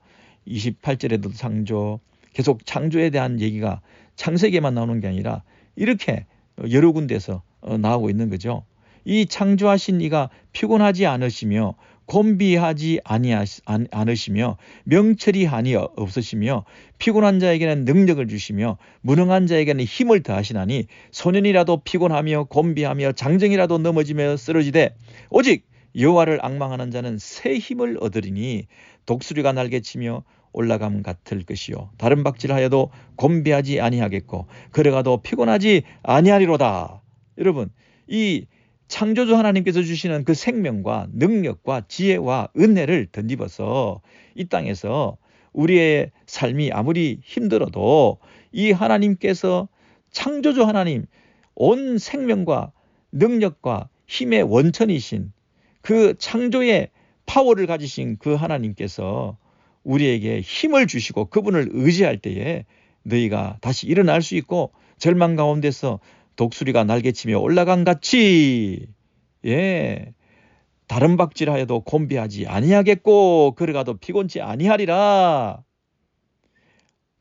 [SPEAKER 1] 28절에도 창조 계속 창조에 대한 얘기가 창세기에만 나오는 게 아니라 이렇게 여러 군데서 나오고 있는 거죠. 이 창조하신 이가 피곤하지 않으시며 곤비하지 않으시며 명철이 한이 없으시며 피곤한 자에게는 능력을 주시며 무능한 자에게는 힘을 더하시나니 소년이라도 피곤하며 곤비하며 장정이라도 넘어지며 쓰러지되 오직 여호와를 앙망하는 자는 새 힘을 얻으리니 독수리가 날개치며 올라감 같을 것이요 다른 박질하여도 곤비하지 아니하겠고 걸어가도 피곤하지 아니하리로다. 여러분 이 창조주 하나님께서 주시는 그 생명과 능력과 지혜와 은혜를 덧입어서 이 땅에서 우리의 삶이 아무리 힘들어도 이 하나님께서 창조주 하나님 온 생명과 능력과 힘의 원천이신 그 창조의 파워를 가지신 그 하나님께서 우리에게 힘을 주시고 그분을 의지할 때에 너희가 다시 일어날 수 있고 절망 가운데서 독수리가 날개치며 올라간 같이 다른 박질하여도 곤비하지 아니하겠고 걸어가도 피곤치 아니하리라.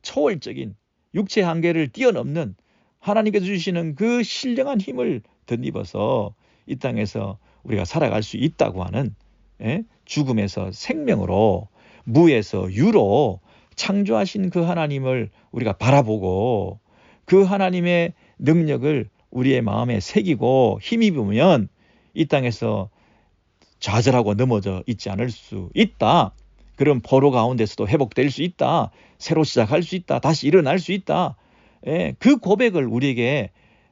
[SPEAKER 1] 초월적인 육체 한계를 뛰어넘는 하나님께서 주시는 그 신령한 힘을 덧입어서 이 땅에서 우리가 살아갈 수 있다고 하는 죽음에서 생명으로 무에서 유로 창조하신 그 하나님을 우리가 바라보고 그 하나님의 능력을 우리의 마음에 새기고 힘입으면 이 땅에서 좌절하고 넘어져 있지 않을 수 있다. 그런 포로 가운데서도 회복될 수 있다. 새로 시작할 수 있다. 다시 일어날 수 있다. 그 고백을 우리에게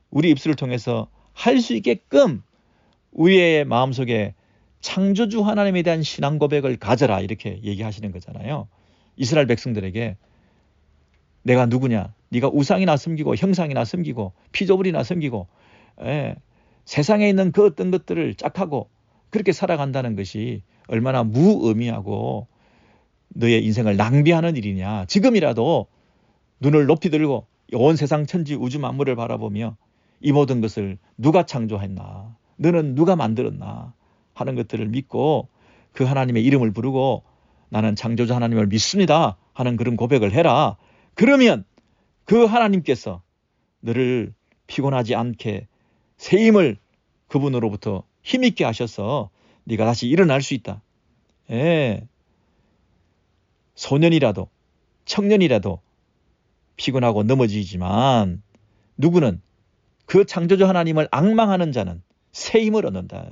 [SPEAKER 1] 우리 입술을 통해서 할 수 있게끔 우리의 마음속에 창조주 하나님에 대한 신앙 고백을 가져라 이렇게 얘기하시는 거잖아요. 이스라엘 백성들에게 내가 누구냐? 네가 우상이나 섬기고 형상이나 섬기고 피조물이나 섬기고 세상에 있는 그 어떤 것들을 짝하고 그렇게 살아간다는 것이 얼마나 무의미하고 너의 인생을 낭비하는 일이냐. 지금이라도 눈을 높이 들고 온 세상 천지 우주 만물을 바라보며 이 모든 것을 누가 창조했나, 너는 누가 만들었나 하는 것들을 믿고 그 하나님의 이름을 부르고 나는 창조주 하나님을 믿습니다 하는 그런 고백을 해라. 그러면 그 하나님께서 너를 피곤하지 않게 새 힘을 그분으로부터 힘있게 하셔서 네가 다시 일어날 수 있다. 예. 소년이라도 청년이라도 피곤하고 넘어지지만 누구는 그 창조주 하나님을 앙망하는 자는 새 힘을 얻는다.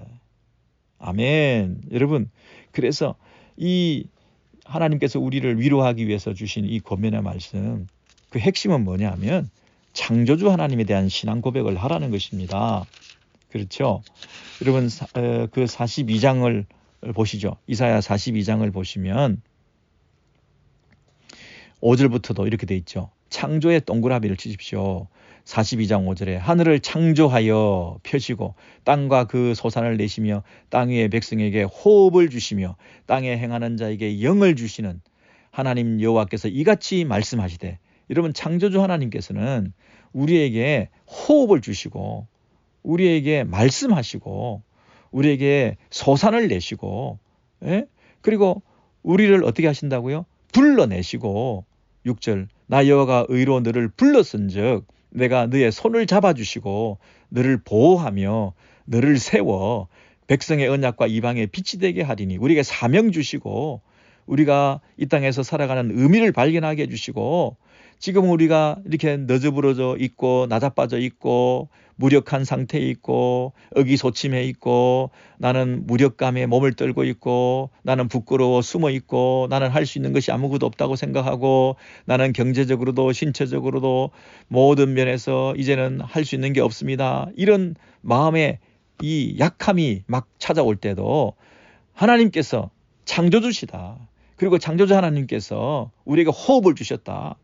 [SPEAKER 1] 아멘. 여러분, 그래서 이 하나님께서 우리를 위로하기 위해서 주신 이 권면의 말씀, 그 핵심은 뭐냐면 창조주 하나님에 대한 신앙 고백을 하라는 것입니다. 그렇죠? 여러분, 그 42장을 보시죠. 이사야 42장을 보시면 5절부터도 이렇게 돼 있죠. 창조의 동그라미를 치십시오. 42장 5절에 하늘을 창조하여 펴시고 땅과 그 소산을 내시며 땅 위의 백성에게 호흡을 주시며 땅에 행하는 자에게 영을 주시는 하나님 여호와께서 이같이 말씀하시되, 여러분, 창조주 하나님께서는 우리에게 호흡을 주시고 우리에게 말씀하시고 우리에게 소산을 내시고, 예? 그리고 우리를 어떻게 하신다고요? 불러내시고 6절 나 여호와가 의로 너를 불렀은즉 내가 너의 손을 잡아주시고 너를 보호하며 너를 세워 백성의 언약과 이방의 빛이 되게 하리니, 우리에게 사명 주시고 우리가 이 땅에서 살아가는 의미를 발견하게 해주시고, 지금 우리가 이렇게 너저부러져 있고 나자빠져 있고 무력한 상태에 있고 의기소침해 있고 나는 무력감에 몸을 떨고 있고 나는 부끄러워 숨어 있고 나는 할 수 있는 것이 아무것도 없다고 생각하고 나는 경제적으로도 신체적으로도 모든 면에서 이제는 할 수 있는 게 없습니다. 이런 마음에 이 약함이 막 찾아올 때도 하나님께서 창조주시다. 그리고 창조주 하나님께서 우리에게 호흡을 주셨다.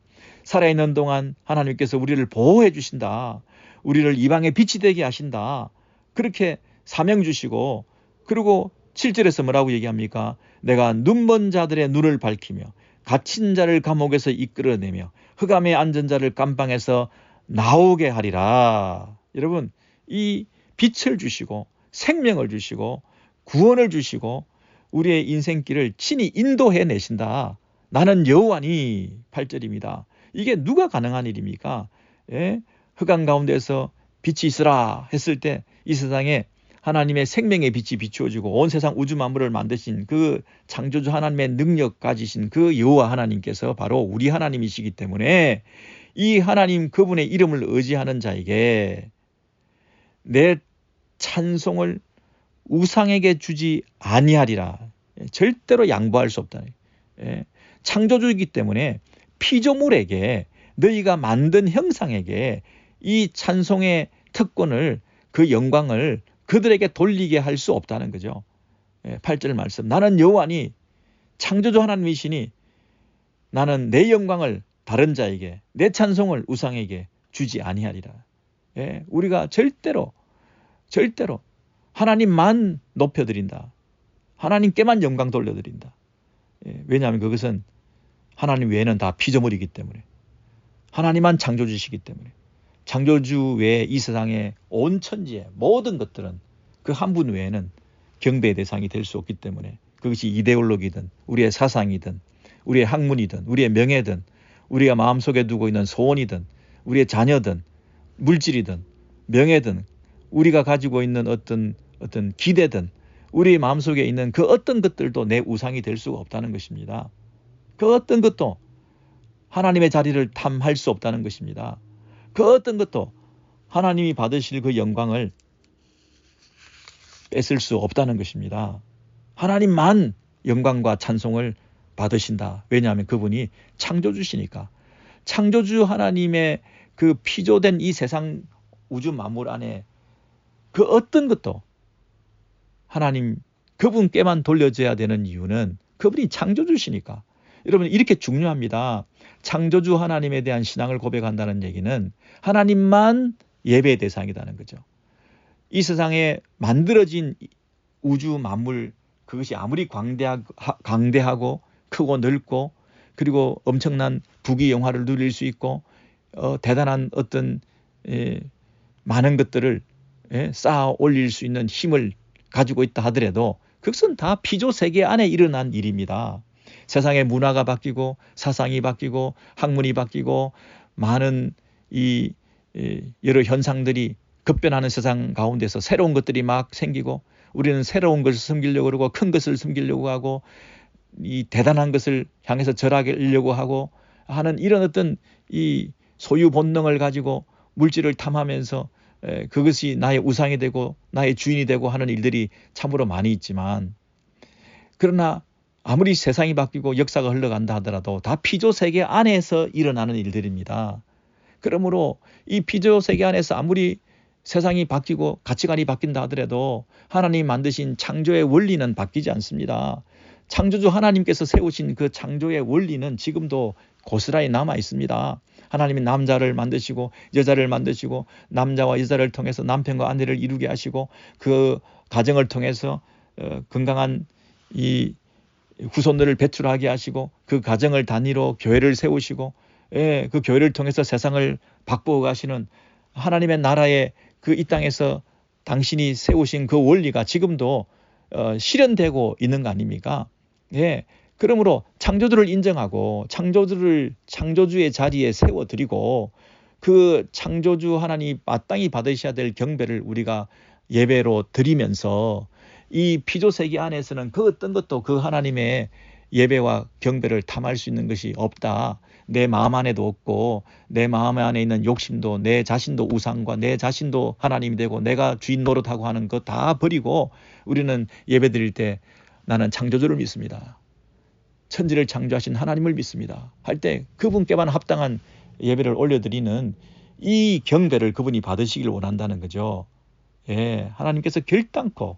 [SPEAKER 1] 살아있는 동안 하나님께서 우리를 보호해 주신다. 우리를 이방의 빛이 되게 하신다. 그렇게 사명 주시고, 그리고 7절에서 뭐라고 얘기합니까? 내가 눈먼 자들의 눈을 밝히며 갇힌 자를 감옥에서 이끌어내며 흑암에 앉은 자를 감방에서 나오게 하리라. 여러분, 이 빛을 주시고 생명을 주시고 구원을 주시고 우리의 인생길을 친히 인도해 내신다. 나는 여호와니. 8절입니다. 이게 누가 가능한 일입니까? 예? 흑암 가운데서 빛이 있으라 했을 때 이 세상에 하나님의 생명의 빛이 비추어지고 온 세상 우주 만물을 만드신 그 창조주 하나님의 능력 가지신 그 여호와 하나님께서 바로 우리 하나님이시기 때문에 이 하나님 그분의 이름을 의지하는 자에게 내 찬송을 우상에게 주지 아니하리라. 절대로 양보할 수 없다. 창조주이기 때문에 피조물에게, 너희가 만든 형상에게 이 찬송의 특권을, 그 영광을 그들에게 돌리게 할 수 없다는 거죠. 8절 말씀, 나는 여호와니 창조주 하나님이시니 나는 내 영광을 다른 자에게, 내 찬송을 우상에게 주지 아니하리라. 우리가 절대로 하나님만 높여드린다. 하나님께만 영광 돌려드린다. 왜냐하면 그것은 하나님 외에는 다 피조물이기 때문에, 하나님만 창조주시기 때문에, 창조주 외에 이 세상의 온 천지의 모든 것들은 그 한 분 외에는 경배의 대상이 될 수 없기 때문에, 그것이 이데올로기든 우리의 사상이든 우리의 학문이든 우리의 명예든 우리가 마음속에 두고 있는 소원이든 우리의 자녀든 물질이든 명예든 우리가 가지고 있는 어떤 기대든 우리 마음속에 있는 그 어떤 것들도 내 우상이 될 수가 없다는 것입니다. 그 어떤 것도 하나님의 자리를 탐할 수 없다는 것입니다. 그 어떤 것도 하나님이 받으실 그 영광을 뺏을 수 없다는 것입니다. 하나님만 영광과 찬송을 받으신다. 왜냐하면 그분이 창조주시니까. 창조주 하나님의 그 피조된 이 세상 우주 만물 안에 그 어떤 것도 하나님 그분께만 돌려져야 되는 이유는 그분이 창조주시니까. 여러분, 이렇게 중요합니다. 창조주 하나님에 대한 신앙을 고백한다는 얘기는 하나님만 예배의 대상이라는 거죠. 이 세상에 만들어진 우주 만물, 그것이 아무리 광대하고 크고 넓고 그리고 엄청난 부귀영화를 누릴 수 있고 대단한 어떤 많은 것들을 쌓아 올릴 수 있는 힘을 가지고 있다 하더라도 그것은 다 피조 세계 안에 일어난 일입니다. 세상의 문화가 바뀌고 사상이 바뀌고 학문이 바뀌고 많은 이 여러 현상들이 급변하는 세상 가운데서 새로운 것들이 막 생기고 우리는 새로운 것을 숨기려고 그러고 큰 것을 숨기려고 하고 이 대단한 것을 향해서 절하려고 하고 하는 이런 어떤 이 소유 본능을 가지고 물질을 탐하면서 그것이 나의 우상이 되고 나의 주인이 되고 하는 일들이 참으로 많이 있지만 그러나 아무리 세상이 바뀌고 역사가 흘러간다 하더라도 다 피조 세계 안에서 일어나는 일들입니다. 그러므로 이 피조 세계 안에서 아무리 세상이 바뀌고 가치관이 바뀐다 하더라도 하나님 만드신 창조의 원리는 바뀌지 않습니다. 창조주 하나님께서 세우신 그 창조의 원리는 지금도 고스란히 남아 있습니다. 하나님이 남자를 만드시고 여자를 만드시고 남자와 여자를 통해서 남편과 아내를 이루게 하시고 그 가정을 통해서 건강한 이 후손들을 배출하게 하시고 그 가정을 단위로 교회를 세우시고 그 교회를 통해서 세상을 바꾸어 가시는 하나님의 나라의 그 이 땅에서 당신이 세우신 그 원리가 지금도 실현되고 있는 거 아닙니까? 그러므로 창조주를 인정하고 창조주의 자리에 세워드리고 그 창조주 하나님 마땅히 받으셔야 될 경배를 우리가 예배로 드리면서 이 피조세계 안에서는 그 어떤 것도 그 하나님의 예배와 경배를 탐할 수 있는 것이 없다. 내 마음 안에도 없고 내 마음 안에 있는 욕심도 내 자신도 우상과 내 자신도 하나님이 되고 내가 주인 노릇하고 하는 것 다 버리고 우리는 예배 드릴 때 나는 창조주를 믿습니다. 천지를 창조하신 하나님을 믿습니다. 할 때 그분께만 합당한 예배를 올려드리는 이 경배를 그분이 받으시길 원한다는 거죠. 하나님께서 결단코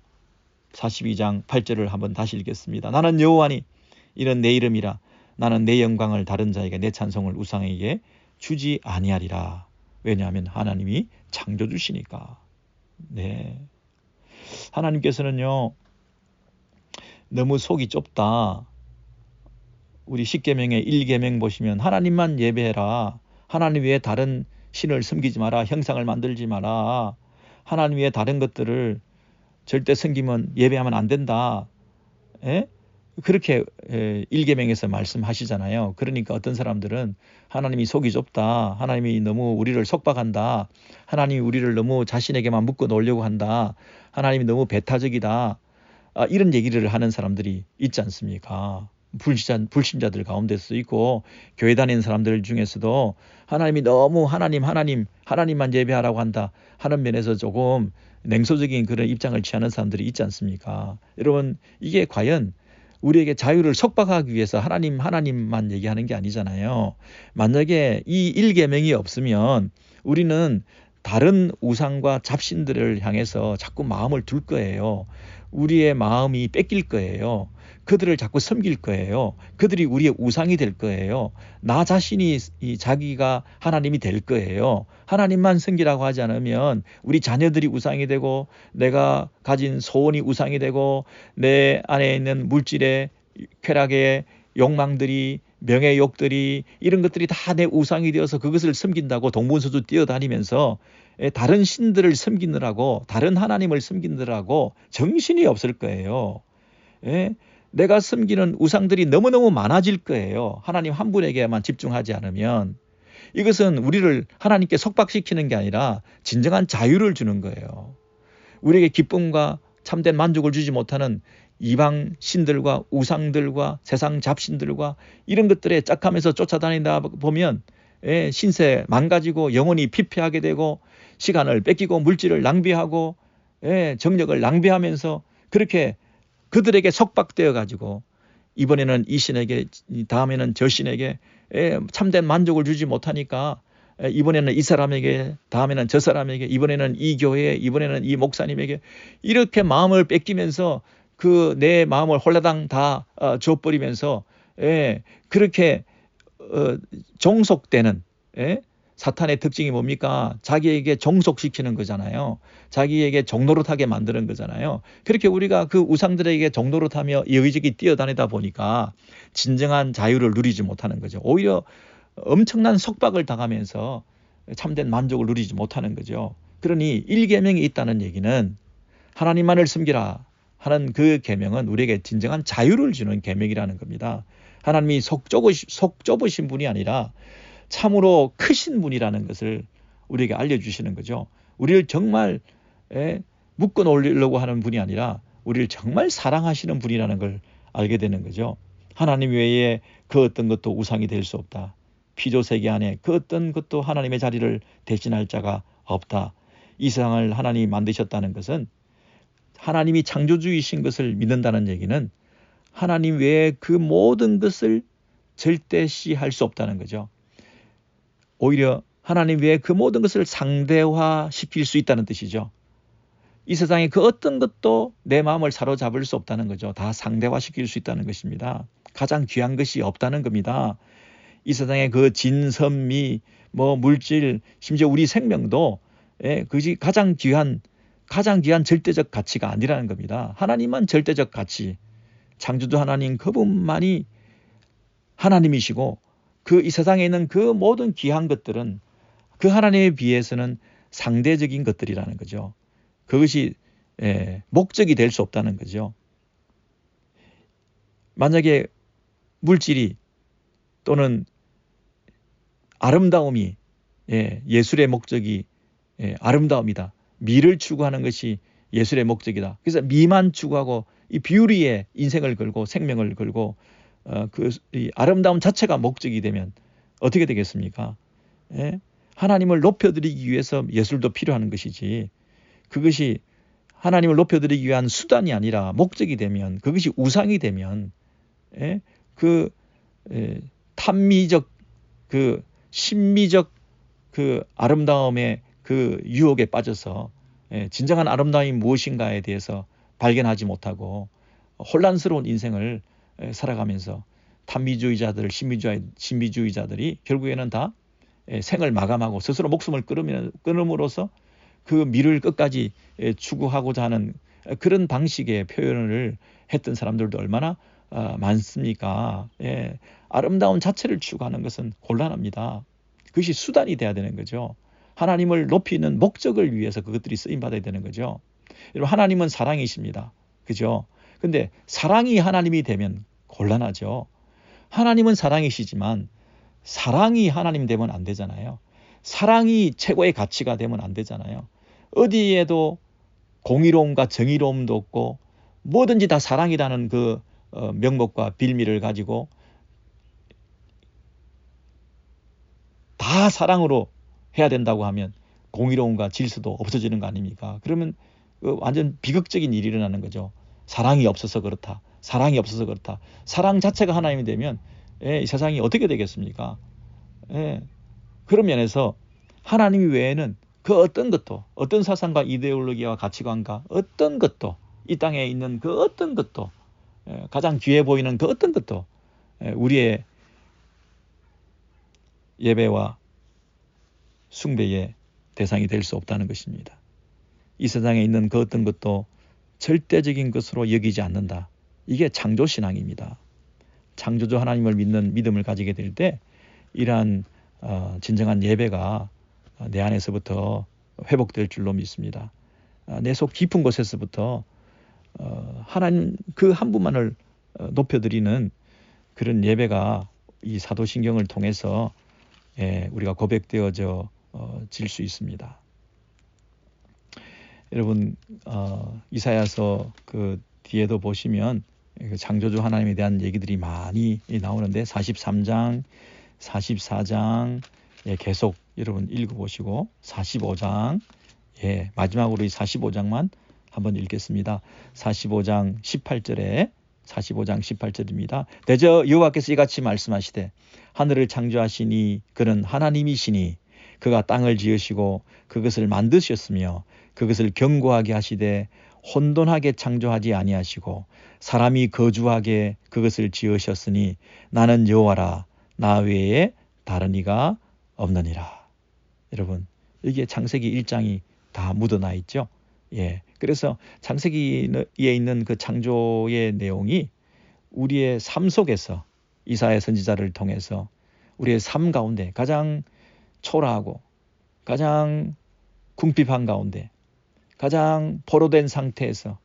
[SPEAKER 1] 42장 8절을 한번 다시 읽겠습니다. 나는 여호와니 이는 내 이름이라 나는 내 영광을 다른 자에게 내 찬송을 우상에게 주지 아니하리라. 왜냐하면 하나님이 창조주시니까. 하나님께서는요 너무 속이 좁다. 우리 10계명의 1계명 보시면 하나님만 예배해라. 하나님 외에 다른 신을 섬기지 마라. 형상을 만들지 마라. 하나님 외에 다른 것들을 절대 섬기면 예배하면 안 된다. 그렇게 1계명에서 말씀하시잖아요. 그러니까 어떤 사람들은 하나님이 속이 좁다. 하나님이 너무 우리를 속박한다. 하나님이 우리를 너무 자신에게만 묶어 놓으려고 한다. 하나님이 너무 배타적이다. 이런 얘기를 하는 사람들이 있지 않습니까? 불신자들 가운데서 있고 교회 다니는 사람들 중에서도 하나님이 너무 하나님만 예배하라고 한다 하는 면에서 조금 냉소적인 그런 입장을 취하는 사람들이 있지 않습니까? 여러분 이게 과연 우리에게 자유를 속박하기 위해서 하나님만 얘기하는 게 아니잖아요. 만약에 이 1계명이 없으면 우리는 다른 우상과 잡신들을 향해서 자꾸 마음을 둘 거예요. 우리의 마음이 뺏길 거예요. 그들을 자꾸 섬길 거예요. 그들이 우리의 우상이 될 거예요. 나 자신이 자기가 하나님이 될 거예요. 하나님만 섬기라고 하지 않으면 우리 자녀들이 우상이 되고 내가 가진 소원이 우상이 되고 내 안에 있는 물질의 쾌락의 욕망들이 명예의 욕들이 이런 것들이 다 내 우상이 되어서 그것을 섬긴다고 동분서주 뛰어다니면서 다른 신들을 섬기느라고 다른 하나님을 섬기느라고 정신이 없을 거예요. 내가 섬기는 우상들이 너무너무 많아질 거예요. 하나님 한 분에게만 집중하지 않으면. 이것은 우리를 하나님께 속박시키는 게 아니라 진정한 자유를 주는 거예요. 우리에게 기쁨과 참된 만족을 주지 못하는 이방 신들과 우상들과 세상 잡신들과 이런 것들에 짝하면서 쫓아다니다 보면 신세 망가지고 영혼이 피폐하게 되고 시간을 뺏기고 물질을 낭비하고 정력을 낭비하면서 그렇게 그들에게 속박되어 가지고 이번에는 이 신에게 다음에는 저 신에게 참된 만족을 주지 못하니까 이번에는 이 사람에게 다음에는 저 사람에게 이번에는 이 교회에 이번에는 이 목사님에게 이렇게 마음을 뺏기면서 그 내 마음을 홀라당 다 줘버리면서 그렇게 종속되는 사탄의 특징이 뭡니까? 자기에게 종속시키는 거잖아요. 자기에게 종노릇하게 만드는 거잖아요. 그렇게 우리가 그 우상들에게 종노릇하며 여기저기 뛰어다니다 보니까 진정한 자유를 누리지 못하는 거죠. 오히려 엄청난 속박을 당하면서 참된 만족을 누리지 못하는 거죠. 그러니 1계명이 있다는 얘기는 하나님만을 섬기라 하는 그 계명은 우리에게 진정한 자유를 주는 계명이라는 겁니다. 하나님이 속 좁으신 분이 아니라 참으로 크신 분이라는 것을 우리에게 알려주시는 거죠. 우리를 정말 묶어 놓으려고 하는 분이 아니라 우리를 정말 사랑하시는 분이라는 걸 알게 되는 거죠. 하나님 외에 그 어떤 것도 우상이 될 수 없다. 피조세계 안에 그 어떤 것도 하나님의 자리를 대신할 자가 없다. 이 세상을 하나님이 만드셨다는 것은 하나님이 창조주이신 것을 믿는다는 얘기는 하나님 외에 그 모든 것을 절대시할 수 없다는 거죠. 오히려 하나님 외에 그 모든 것을 상대화시킬 수 있다는 뜻이죠. 이 세상에 그 어떤 것도 내 마음을 사로잡을 수 없다는 거죠. 다 상대화시킬 수 있다는 것입니다. 가장 귀한 것이 없다는 겁니다. 이 세상에 그 진선미, 물질, 심지어 우리 생명도 그것이 가장 귀한 절대적 가치가 아니라는 겁니다. 하나님만 절대적 가치, 창조주 하나님 그분만이 하나님이시고 그 이 세상에 있는 그 모든 귀한 것들은 그 하나님에 비해서는 상대적인 것들이라는 거죠. 그것이 목적이 될 수 없다는 거죠. 만약에 물질이 또는 아름다움이 예술의 목적이 아름다움이다. 미를 추구하는 것이 예술의 목적이다. 그래서 미만 추구하고 이 뷰티에 인생을 걸고 생명을 걸고 이 아름다움 자체가 목적이 되면 어떻게 되겠습니까? 하나님을 높여드리기 위해서 예술도 필요한 것이지 그것이 하나님을 높여드리기 위한 수단이 아니라 목적이 되면 그것이 우상이 되면 그 탐미적 그 심미적 그 아름다움의 그 유혹에 빠져서 진정한 아름다움이 무엇인가에 대해서 발견하지 못하고 혼란스러운 인생을 살아가면서 탐미주의자들, 신비주의자들이 결국에는 다 생을 마감하고 스스로 목숨을 끊음으로써 그 미를 끝까지 추구하고자 하는 그런 방식의 표현을 했던 사람들도 얼마나 많습니까? 아름다운 자체를 추구하는 것은 곤란합니다. 그것이 수단이 돼야 되는 거죠. 하나님을 높이는 목적을 위해서 그것들이 쓰임받아야 되는 거죠. 여러분, 하나님은 사랑이십니다. 그죠? 근데 사랑이 하나님이 되면 곤란하죠. 하나님은 사랑이시지만 사랑이 하나님 되면 안 되잖아요. 사랑이 최고의 가치가 되면 안 되잖아요. 어디에도 공의로움과 정의로움도 없고 뭐든지 다 사랑이라는 그 명목과 빌미를 가지고 다 사랑으로 해야 된다고 하면 공의로움과 질서도 없어지는 거 아닙니까? 그러면 완전 비극적인 일이 일어나는 거죠. 사랑이 없어서 그렇다. 사랑이 없어서 그렇다. 사랑 자체가 하나님이 되면 이 세상이 어떻게 되겠습니까? 그런 면에서 하나님 외에는 그 어떤 것도 어떤 사상과 이데올로기와 가치관과 어떤 것도 이 땅에 있는 그 어떤 것도 가장 귀해 보이는 그 어떤 것도 우리의 예배와 숭배의 대상이 될 수 없다는 것입니다. 이 세상에 있는 그 어떤 것도 절대적인 것으로 여기지 않는다. 이게 창조신앙입니다. 창조주 하나님을 믿는 믿음을 가지게 될 때 이러한 진정한 예배가 내 안에서부터 회복될 줄로 믿습니다. 내 속 깊은 곳에서부터 하나님 그 한 분만을 높여드리는 그런 예배가 이 사도신경을 통해서 우리가 고백되어져 질 수 있습니다. 여러분 이사야서 그 뒤에도 보시면 그 창조주 하나님에 대한 얘기들이 많이 나오는데 43장, 44장 계속 여러분 읽어보시고 45장 마지막으로 이 45장만 한번 읽겠습니다. 45장 18절입니다. 대저 여호와께서 이같이 말씀하시되 하늘을 창조하시니 그는 하나님이시니 그가 땅을 지으시고 그것을 만드셨으며 그것을 견고하게 하시되 혼돈하게 창조하지 아니하시고 사람이 거주하게 그것을 지으셨으니 나는 여호와라 나 외에 다른 이가 없느니라. 여러분 여기에 창세기 1장이 다 묻어나 있죠. 그래서 창세기에 있는 그 창조의 내용이 우리의 삶 속에서 이사야 선지자를 통해서 우리의 삶 가운데 가장 초라하고 가장 궁핍한 가운데 가장 포로된 상태에서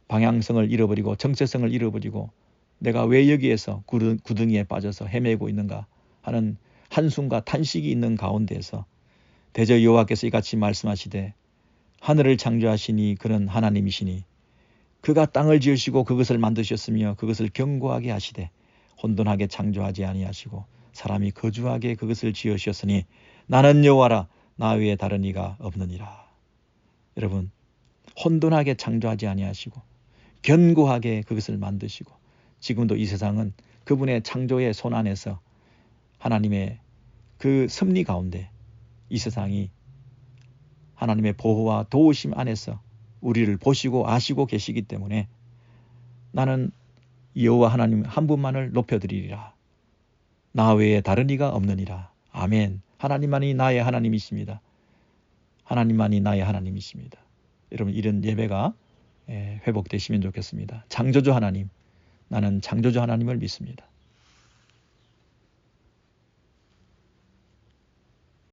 [SPEAKER 1] 방향성을 잃어버리고 정체성을 잃어버리고 내가 왜 여기에서 구덩이에 빠져서 헤매고 있는가 하는 한숨과 탄식이 있는 가운데에서 대저 여호와께서 이같이 말씀하시되 하늘을 창조하시니 그는 하나님이시니 그가 땅을 지으시고 그것을 만드셨으며 그것을 견고하게 하시되 혼돈하게 창조하지 아니하시고 사람이 거주하게 그것을 지으셨으니 나는 여호와라 나 외에 다른 이가 없느니라. 여러분, 혼돈하게 창조하지 아니하시고 견고하게 그것을 만드시고 지금도 이 세상은 그분의 창조의 손 안에서 하나님의 그 섭리 가운데 이 세상이 하나님의 보호와 도우심 안에서 우리를 보시고 아시고 계시기 때문에 나는 여호와 하나님 한 분만을 높여드리리라. 나 외에 다른 이가 없느니라. 아멘. 하나님만이 나의 하나님이십니다. 하나님만이 나의 하나님이십니다. 여러분, 이런 예배가 회복되시면 좋겠습니다. 창조주 하나님, 나는 창조주 하나님을 믿습니다.